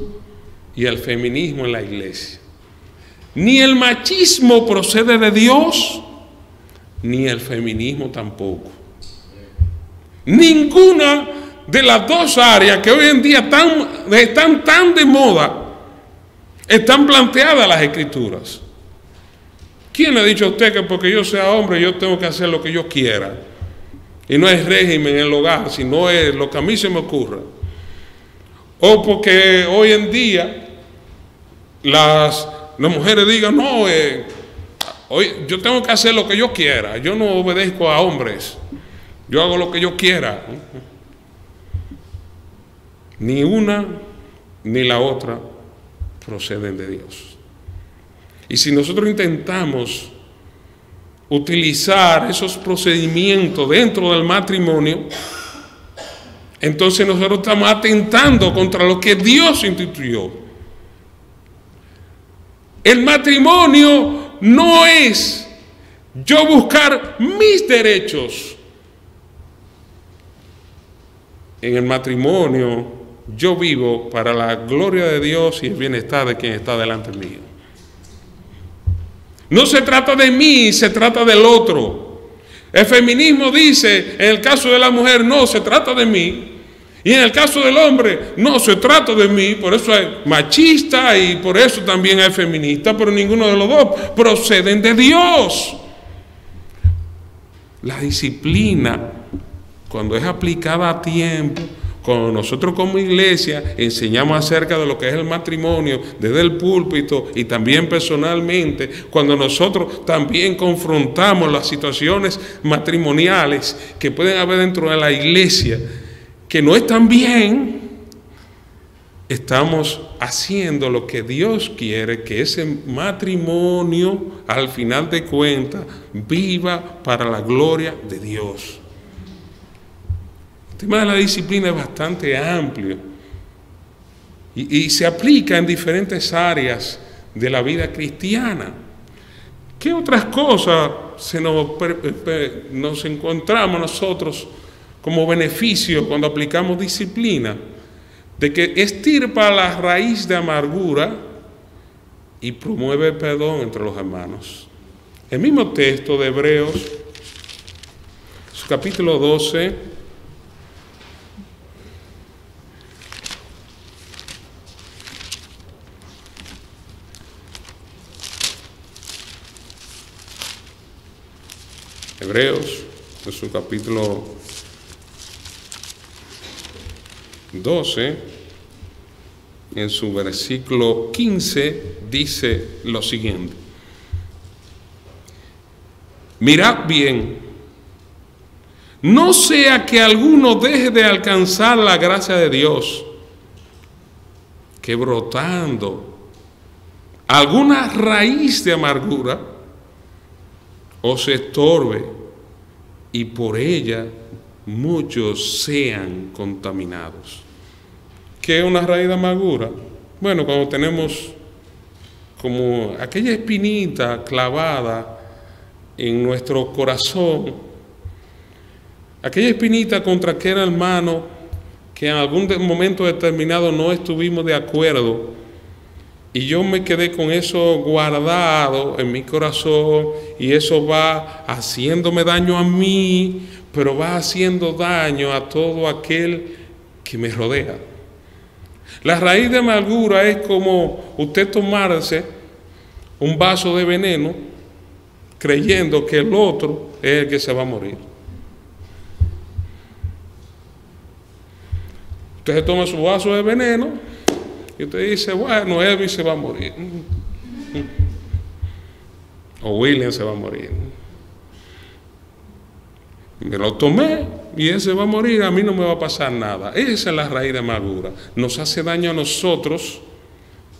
y el feminismo en la iglesia. Ni el machismo procede de Dios, ni el feminismo tampoco. Ninguna de las dos áreas que hoy en día están tan de moda, están planteadas en las Escrituras. ¿Quién le ha dicho a usted que porque yo sea hombre yo tengo que hacer lo que yo quiera? Y no es régimen en el hogar, sino es lo que a mí se me ocurra. O porque hoy en día las mujeres digan, no, hoy yo tengo que hacer lo que yo quiera, yo no obedezco a hombres, yo hago lo que yo quiera. Ni una ni la otra proceden de Dios. Y si nosotros intentamos utilizar esos procedimientos dentro del matrimonio, entonces nosotros estamos atentando contra lo que Dios instituyó. El matrimonio no es yo buscar mis derechos. En el matrimonio yo vivo para la gloria de Dios y el bienestar de quien está delante mío. No se trata de mí, se trata del otro. El feminismo dice, en el caso de la mujer, no, se trata de mí. Y en el caso del hombre, no, se trata de mí. Por eso es machista y por eso también es feminista, pero ninguno de los dos proceden de Dios. La disciplina, cuando es aplicada a tiempo, cuando nosotros como iglesia enseñamos acerca de lo que es el matrimonio desde el púlpito y también personalmente, cuando nosotros también confrontamos las situaciones matrimoniales que pueden haber dentro de la iglesia, que no están bien, estamos haciendo lo que Dios quiere, que ese matrimonio al final de cuentas viva para la gloria de Dios. El tema de la disciplina es bastante amplio y se aplica en diferentes áreas de la vida cristiana. ¿Qué otras cosas nos encontramos nosotros como beneficio cuando aplicamos disciplina? De que extirpa la raíz de amargura y promueve el perdón entre los hermanos. El mismo texto de Hebreos, su capítulo 12, Hebreos, en su capítulo 12, en su versículo 15, dice lo siguiente: mirad bien, no sea que alguno deje de alcanzar la gracia de Dios, que brotando alguna raíz de amargura os estorbe y por ella muchos sean contaminados. ¿Qué es una raíz de amargura? Bueno, cuando tenemos como aquella espinita clavada en nuestro corazón, aquella espinita contra aquel hermano que en algún momento determinado no estuvimos de acuerdo y yo me quedé con eso guardado en mi corazón y eso va haciéndome daño a mí, pero va haciendo daño a todo aquel que me rodea. La raíz de amargura es como usted tomarse un vaso de veneno creyendo que el otro es el que se va a morir. Usted se toma su vaso de veneno y usted dice, bueno, Elvis se va a morir. O William se va a morir. Me lo tomé y él se va a morir, a mí no me va a pasar nada. Esa es la raíz de amargura. Nos hace daño a nosotros,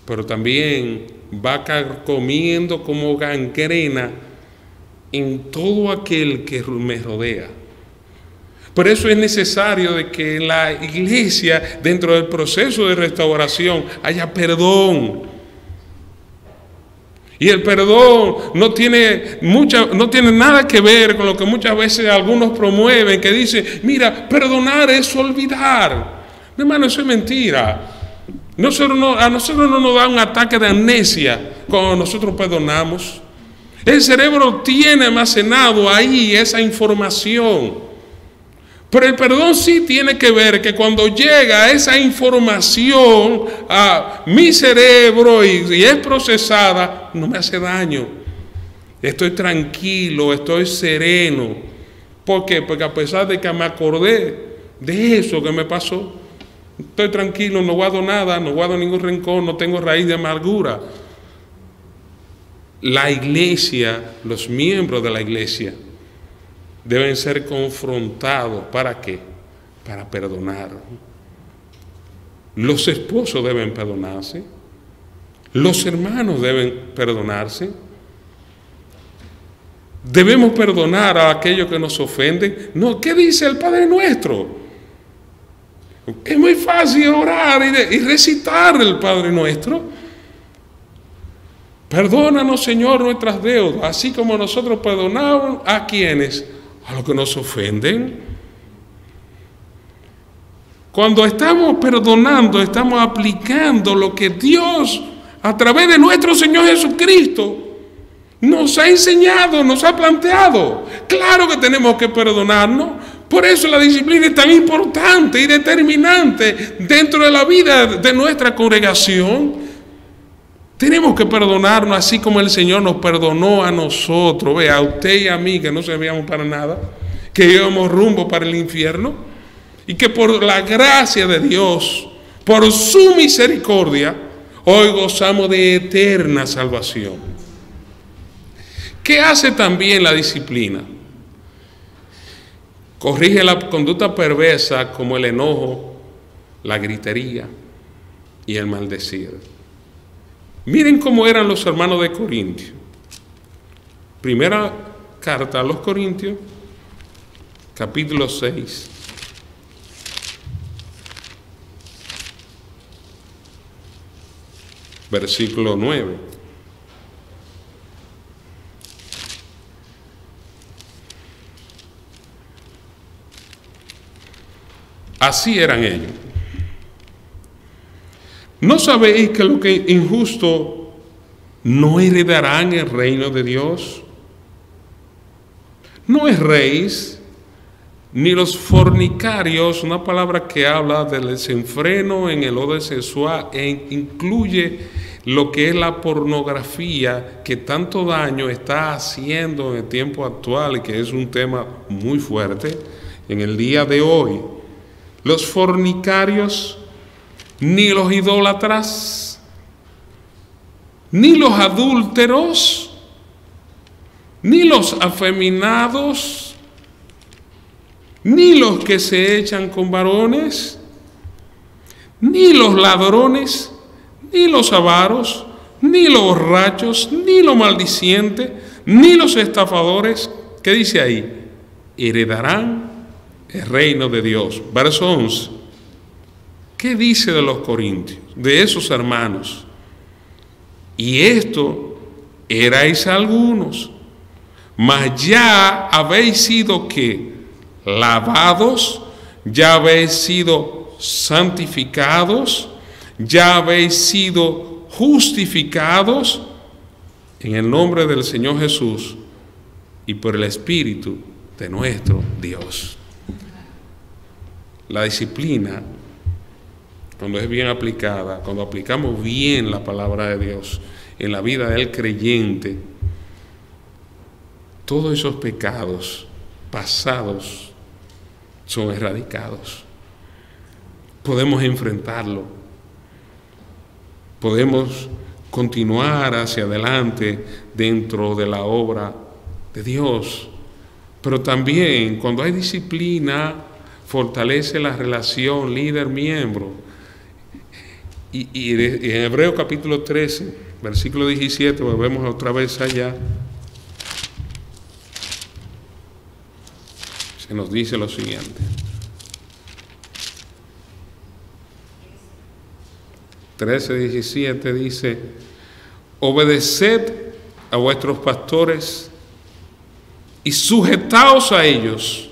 pero también va comiendo como gangrena en todo aquel que me rodea. Por eso es necesario de que en la iglesia, dentro del proceso de restauración, haya perdón. Y el perdón no tiene nada que ver con lo que muchas veces algunos promueven, que dicen, mira, perdonar es olvidar. Hermano, eso es mentira. A nosotros no nos da un ataque de amnesia cuando nosotros perdonamos. El cerebro tiene almacenado ahí esa información. Pero el perdón sí tiene que ver que cuando llega esa información a mi cerebro y es procesada, no me hace daño. Estoy tranquilo, estoy sereno. ¿Por qué? Porque a pesar de que me acordé de eso que me pasó, estoy tranquilo, no guardo nada, no guardo ningún rencor, no tengo raíz de amargura. La iglesia, los miembros de la iglesia, deben ser confrontados. ¿Para qué? Para perdonar. Los esposos deben perdonarse. Los hermanos deben perdonarse. Debemos perdonar a aquellos que nos ofenden. No, ¿qué dice el Padre Nuestro? Es muy fácil orar y recitar el Padre Nuestro. Perdónanos, Señor, nuestras deudas, así como nosotros perdonamos a quienes, a los que nos ofenden. Cuando estamos perdonando, estamos aplicando lo que Dios, a través de nuestro Señor Jesucristo, nos ha enseñado, nos ha planteado. Claro que tenemos que perdonarnos. Por eso la disciplina es tan importante y determinante dentro de la vida de nuestra congregación. Tenemos que perdonarnos así como el Señor nos perdonó a nosotros. Vea, a usted y a mí, que no servíamos para nada, que íbamos rumbo para el infierno, y que por la gracia de Dios, por su misericordia, hoy gozamos de eterna salvación. ¿Qué hace también la disciplina? Corrige la conducta perversa como el enojo, la gritería y el maldecir. Miren cómo eran los hermanos de Corintio. Primera carta a los Corintios, capítulo 6. Versículo 9. Así eran ellos. ¿No sabéis que los que injustos no heredarán el reino de Dios? No erréis, ni los fornicarios, una palabra que habla del desenfreno en el orden sexual e incluye lo que es la pornografía, que tanto daño está haciendo en el tiempo actual y que es un tema muy fuerte en el día de hoy. Los fornicarios, ni los idólatras, ni los adúlteros, ni los afeminados, ni los que se echan con varones, ni los ladrones, ni los avaros, ni los borrachos, ni los maldicientes, ni los estafadores, ¿qué dice ahí? Heredarán el reino de Dios. Verso 11. ¿Qué dice de los corintios, de esos hermanos? Y esto erais algunos, mas ya habéis sido ¿qué? Lavados, ya habéis sido santificados, ya habéis sido justificados en el nombre del Señor Jesús y por el Espíritu de nuestro Dios. La disciplina, cuando es bien aplicada, cuando aplicamos bien la palabra de Dios en la vida del creyente, todos esos pecados pasados son erradicados. Podemos enfrentarlo, podemos continuar hacia adelante dentro de la obra de Dios, pero también cuando hay disciplina fortalece la relación líder-miembro. Y en Hebreos capítulo 13, versículo 17, volvemos otra vez allá, se nos dice lo siguiente: 13:17 dice: obedeced a vuestros pastores y sujetaos a ellos,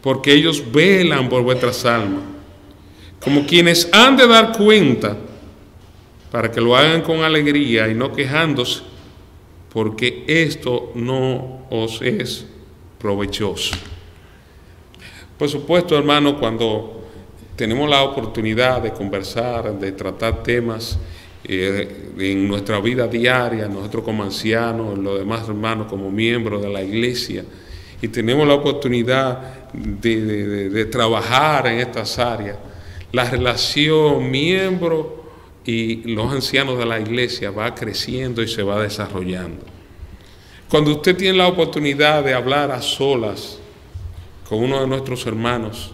porque ellos velan por vuestras almas, como quienes han de dar cuenta, para que lo hagan con alegría y no quejándose, porque esto no os es provechoso. Por supuesto, hermano, cuando tenemos la oportunidad de conversar, de tratar temas en nuestra vida diaria, nosotros como ancianos, los demás hermanos como miembros de la iglesia, y tenemos la oportunidad de trabajar en estas áreas, la relación miembro y los ancianos de la iglesia va creciendo y se va desarrollando. Cuando usted tiene la oportunidad de hablar a solas con uno de nuestros hermanos,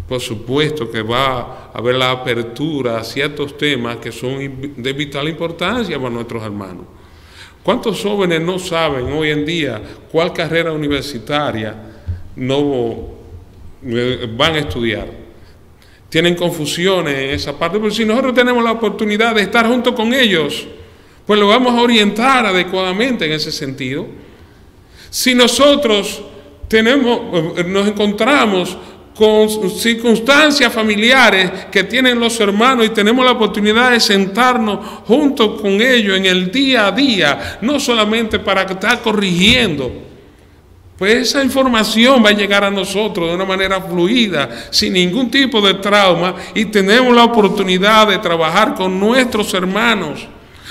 por supuesto que va a haber la apertura a ciertos temas que son de vital importancia para nuestros hermanos. ¿Cuántos jóvenes no saben hoy en día cuál carrera universitaria no van a estudiar? Tienen confusiones en esa parte, pero si nosotros tenemos la oportunidad de estar junto con ellos, pues lo vamos a orientar adecuadamente en ese sentido. Si nosotros nos encontramos con circunstancias familiares que tienen los hermanos y tenemos la oportunidad de sentarnos junto con ellos en el día a día, no solamente para estar corrigiendo, pues esa información va a llegar a nosotros de una manera fluida, sin ningún tipo de trauma, y tenemos la oportunidad de trabajar con nuestros hermanos.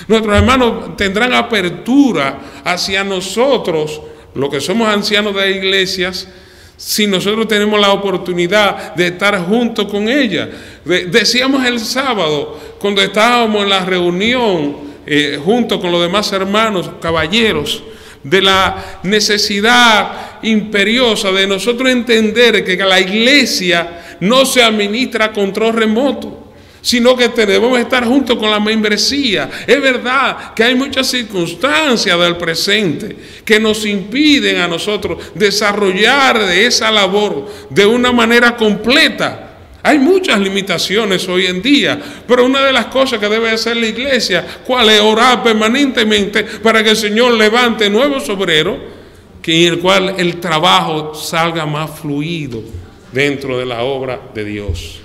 Nuestros hermanos tendrán apertura hacia nosotros, los que somos ancianos de iglesias, si nosotros tenemos la oportunidad de estar junto con ella. Decíamos el sábado, cuando estábamos en la reunión junto con los demás hermanos, caballeros, de la necesidad imperiosa de nosotros entender que la iglesia no se administra a control remoto, sino que debemos estar juntos con la membresía. Es verdad que hay muchas circunstancias del presente que nos impiden a nosotros desarrollar esa labor de una manera completa. Hay muchas limitaciones hoy en día, pero una de las cosas que debe hacer la iglesia, ¿cuál es? Orar permanentemente para que el Señor levante nuevos obreros, en el cual el trabajo salga más fluido dentro de la obra de Dios.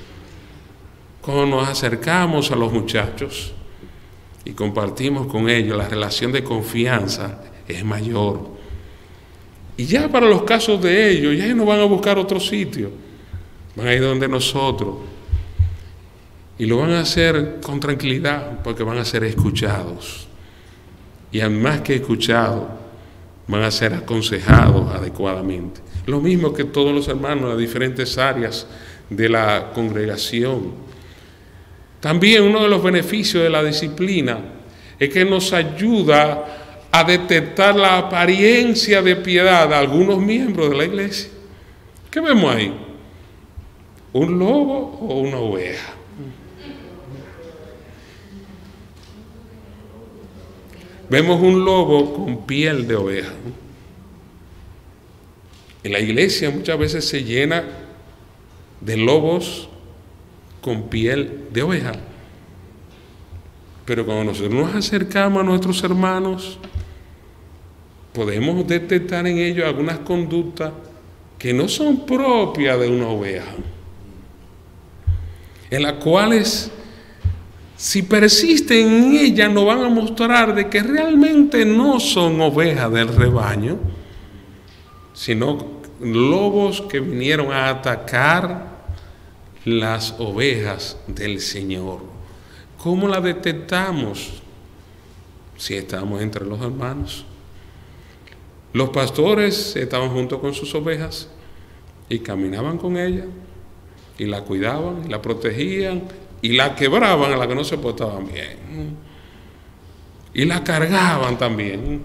Cuando nos acercamos a los muchachos y compartimos con ellos, la relación de confianza es mayor. Y ya para los casos de ellos, ya ellos no van a buscar otro sitio, van a ir donde nosotros. Y lo van a hacer con tranquilidad, porque van a ser escuchados. Y además que escuchados, van a ser aconsejados adecuadamente. Lo mismo que todos los hermanos de diferentes áreas de la congregación. También uno de los beneficios de la disciplina es que nos ayuda a detectar la apariencia de piedad de algunos miembros de la iglesia. ¿Qué vemos ahí? ¿Un lobo o una oveja? Vemos un lobo con piel de oveja. En la iglesia muchas veces se llena de lobos con piel de oveja. Pero cuando nosotros nos acercamos a nuestros hermanos, podemos detectar en ellos algunas conductas que no son propias de una oveja. en las cuales, si persisten en ellas, nos van a mostrar de que realmente no son ovejas del rebaño, sino lobos que vinieron a atacar las ovejas del Señor. ¿Cómo la detectamos? Si estamos entre los hermanos. Los pastores estaban junto con sus ovejas y caminaban con ellas y la cuidaban y la protegían y la quebraban a la que no se portaban bien y la cargaban también,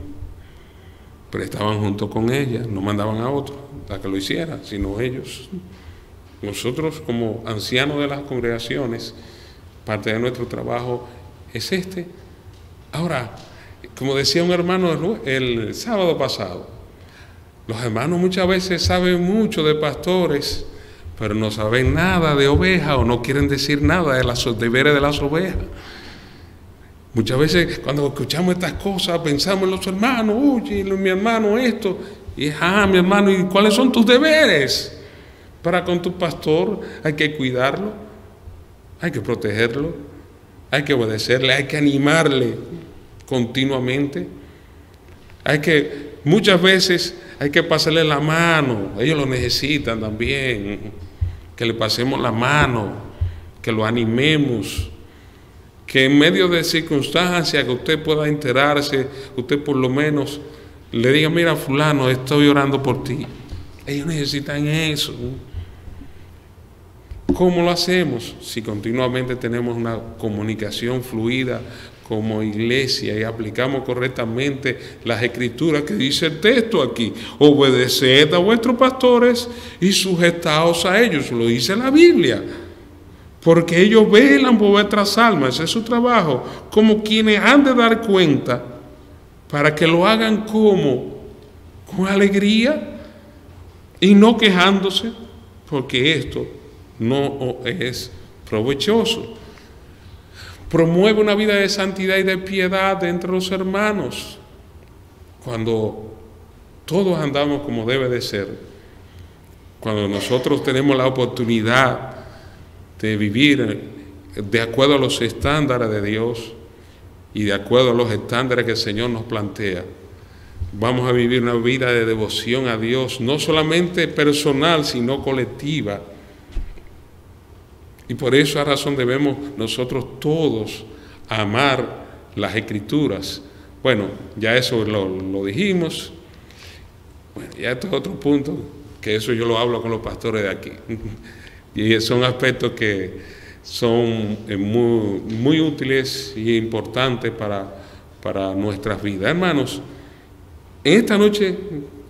pero estaban junto con ella, no mandaban a otro a que lo hiciera, sino ellos. Nosotros, como ancianos de las congregaciones, parte de nuestro trabajo es este. Ahora, como decía un hermano el sábado pasado, los hermanos muchas veces saben mucho de pastores, pero no saben nada de ovejas o no quieren decir nada de los deberes de las ovejas. Muchas veces cuando escuchamos estas cosas pensamos en los hermanos, oye, mi hermano esto, y mi hermano, ¿y cuáles son tus deberes? Para con tu pastor hay que cuidarlo, hay que protegerlo, hay que obedecerle, hay que animarle continuamente. Muchas veces hay que pasarle la mano, ellos lo necesitan también, que le pasemos la mano, que lo animemos, que en medio de circunstancias que usted pueda enterarse, usted por lo menos le diga, mira fulano, estoy orando por ti. Ellos necesitan eso. ¿Cómo lo hacemos? Si continuamente tenemos una comunicación fluida como iglesia y aplicamos correctamente las escrituras que dice el texto aquí. Obedeced a vuestros pastores y sujetaos a ellos, lo dice la Biblia. Porque ellos velan por vuestras almas, ese es su trabajo, como quienes han de dar cuenta, para que lo hagan con alegría y no quejándose, porque esto no es provechoso. Promueve una vida de santidad y de piedad entre los hermanos. Cuando todos andamos como debe de ser, cuando nosotros tenemos la oportunidad de vivir de acuerdo a los estándares de Dios y de acuerdo a los estándares que el Señor nos plantea, vamos a vivir una vida de devoción a Dios, no solamente personal, sino colectiva. Y por esa razón debemos nosotros todos amar las Escrituras. Bueno, ya eso lo dijimos. Bueno, ya esto es otro punto, que eso yo lo hablo con los pastores de aquí. Y son aspectos que son muy útiles y importantes para nuestras vidas. Hermanos, en esta noche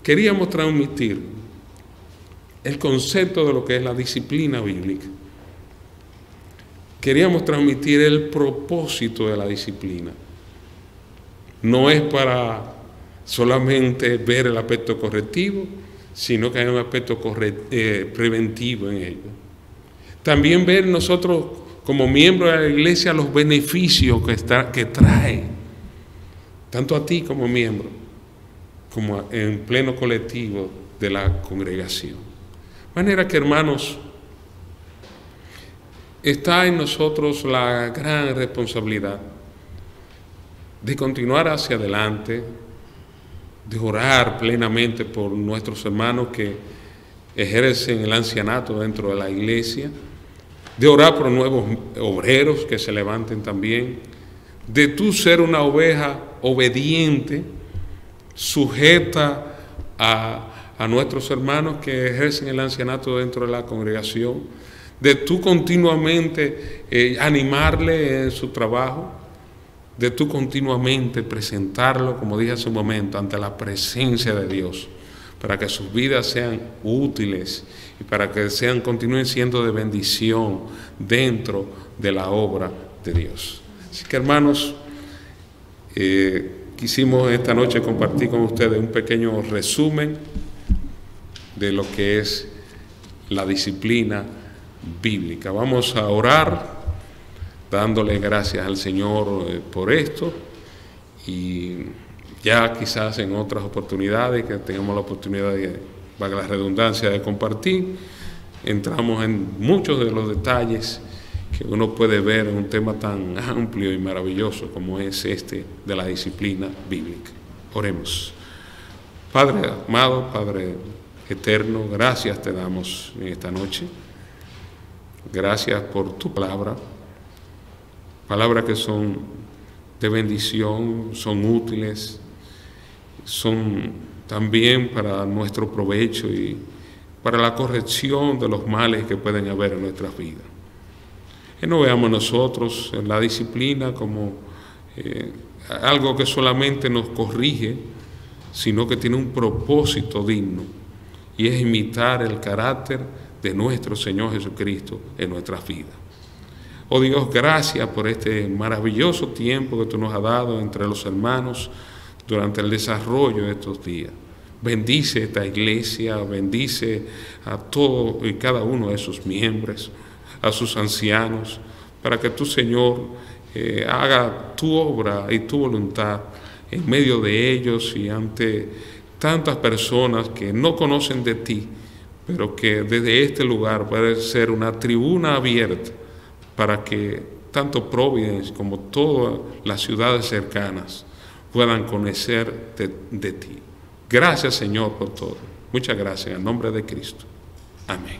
queríamos transmitir el concepto de lo que es la disciplina bíblica. Queríamos transmitir el propósito de la disciplina. No es para solamente ver el aspecto correctivo, sino que hay un aspecto preventivo en ello. También ver nosotros como miembros de la iglesia los beneficios que trae, tanto a ti como miembro, como en pleno colectivo de la congregación. De manera que, hermanos, está en nosotros la gran responsabilidad de continuar hacia adelante, de orar plenamente por nuestros hermanos que ejercen el ancianato dentro de la iglesia, de orar por nuevos obreros que se levanten también, de tú ser una oveja obediente, sujeta a nuestros hermanos que ejercen el ancianato dentro de la congregación, de tú continuamente animarle en su trabajo, de tú continuamente presentarlo, como dije hace un momento, ante la presencia de Dios, para que sus vidas sean útiles y para que continúen siendo de bendición dentro de la obra de Dios. Así que, hermanos, quisimos esta noche compartir con ustedes un pequeño resumen de lo que es la disciplina bíblica. Vamos a orar dándole gracias al Señor por esto, y ya quizás en otras oportunidades que tengamos la oportunidad de, valga la redundancia, de compartir, entramos en muchos de los detalles que uno puede ver un tema tan amplio y maravilloso como es este de la disciplina bíblica. Oremos. Padre amado, Padre eterno, gracias te damos en esta noche. Gracias por tu palabra, palabras que son de bendición, son útiles, son también para nuestro provecho y para la corrección de los males que pueden haber en nuestras vidas. Que no veamos nosotros en la disciplina como algo que solamente nos corrige, sino que tiene un propósito digno, y es imitar el carácter de nuestro Señor Jesucristo en nuestras vidas. Oh Dios, gracias por este maravilloso tiempo que tú nos has dado entre los hermanos durante el desarrollo de estos días. Bendice esta iglesia, bendice a todos y cada uno de sus miembros, a sus ancianos, para que tu Señor haga tu obra y tu voluntad en medio de ellos y ante tantas personas que no conocen de ti, pero que desde este lugar puede ser una tribuna abierta para que tanto Providence como todas las ciudades cercanas puedan conocer de ti. Gracias, Señor, por todo. Muchas gracias en nombre de Cristo. Amén.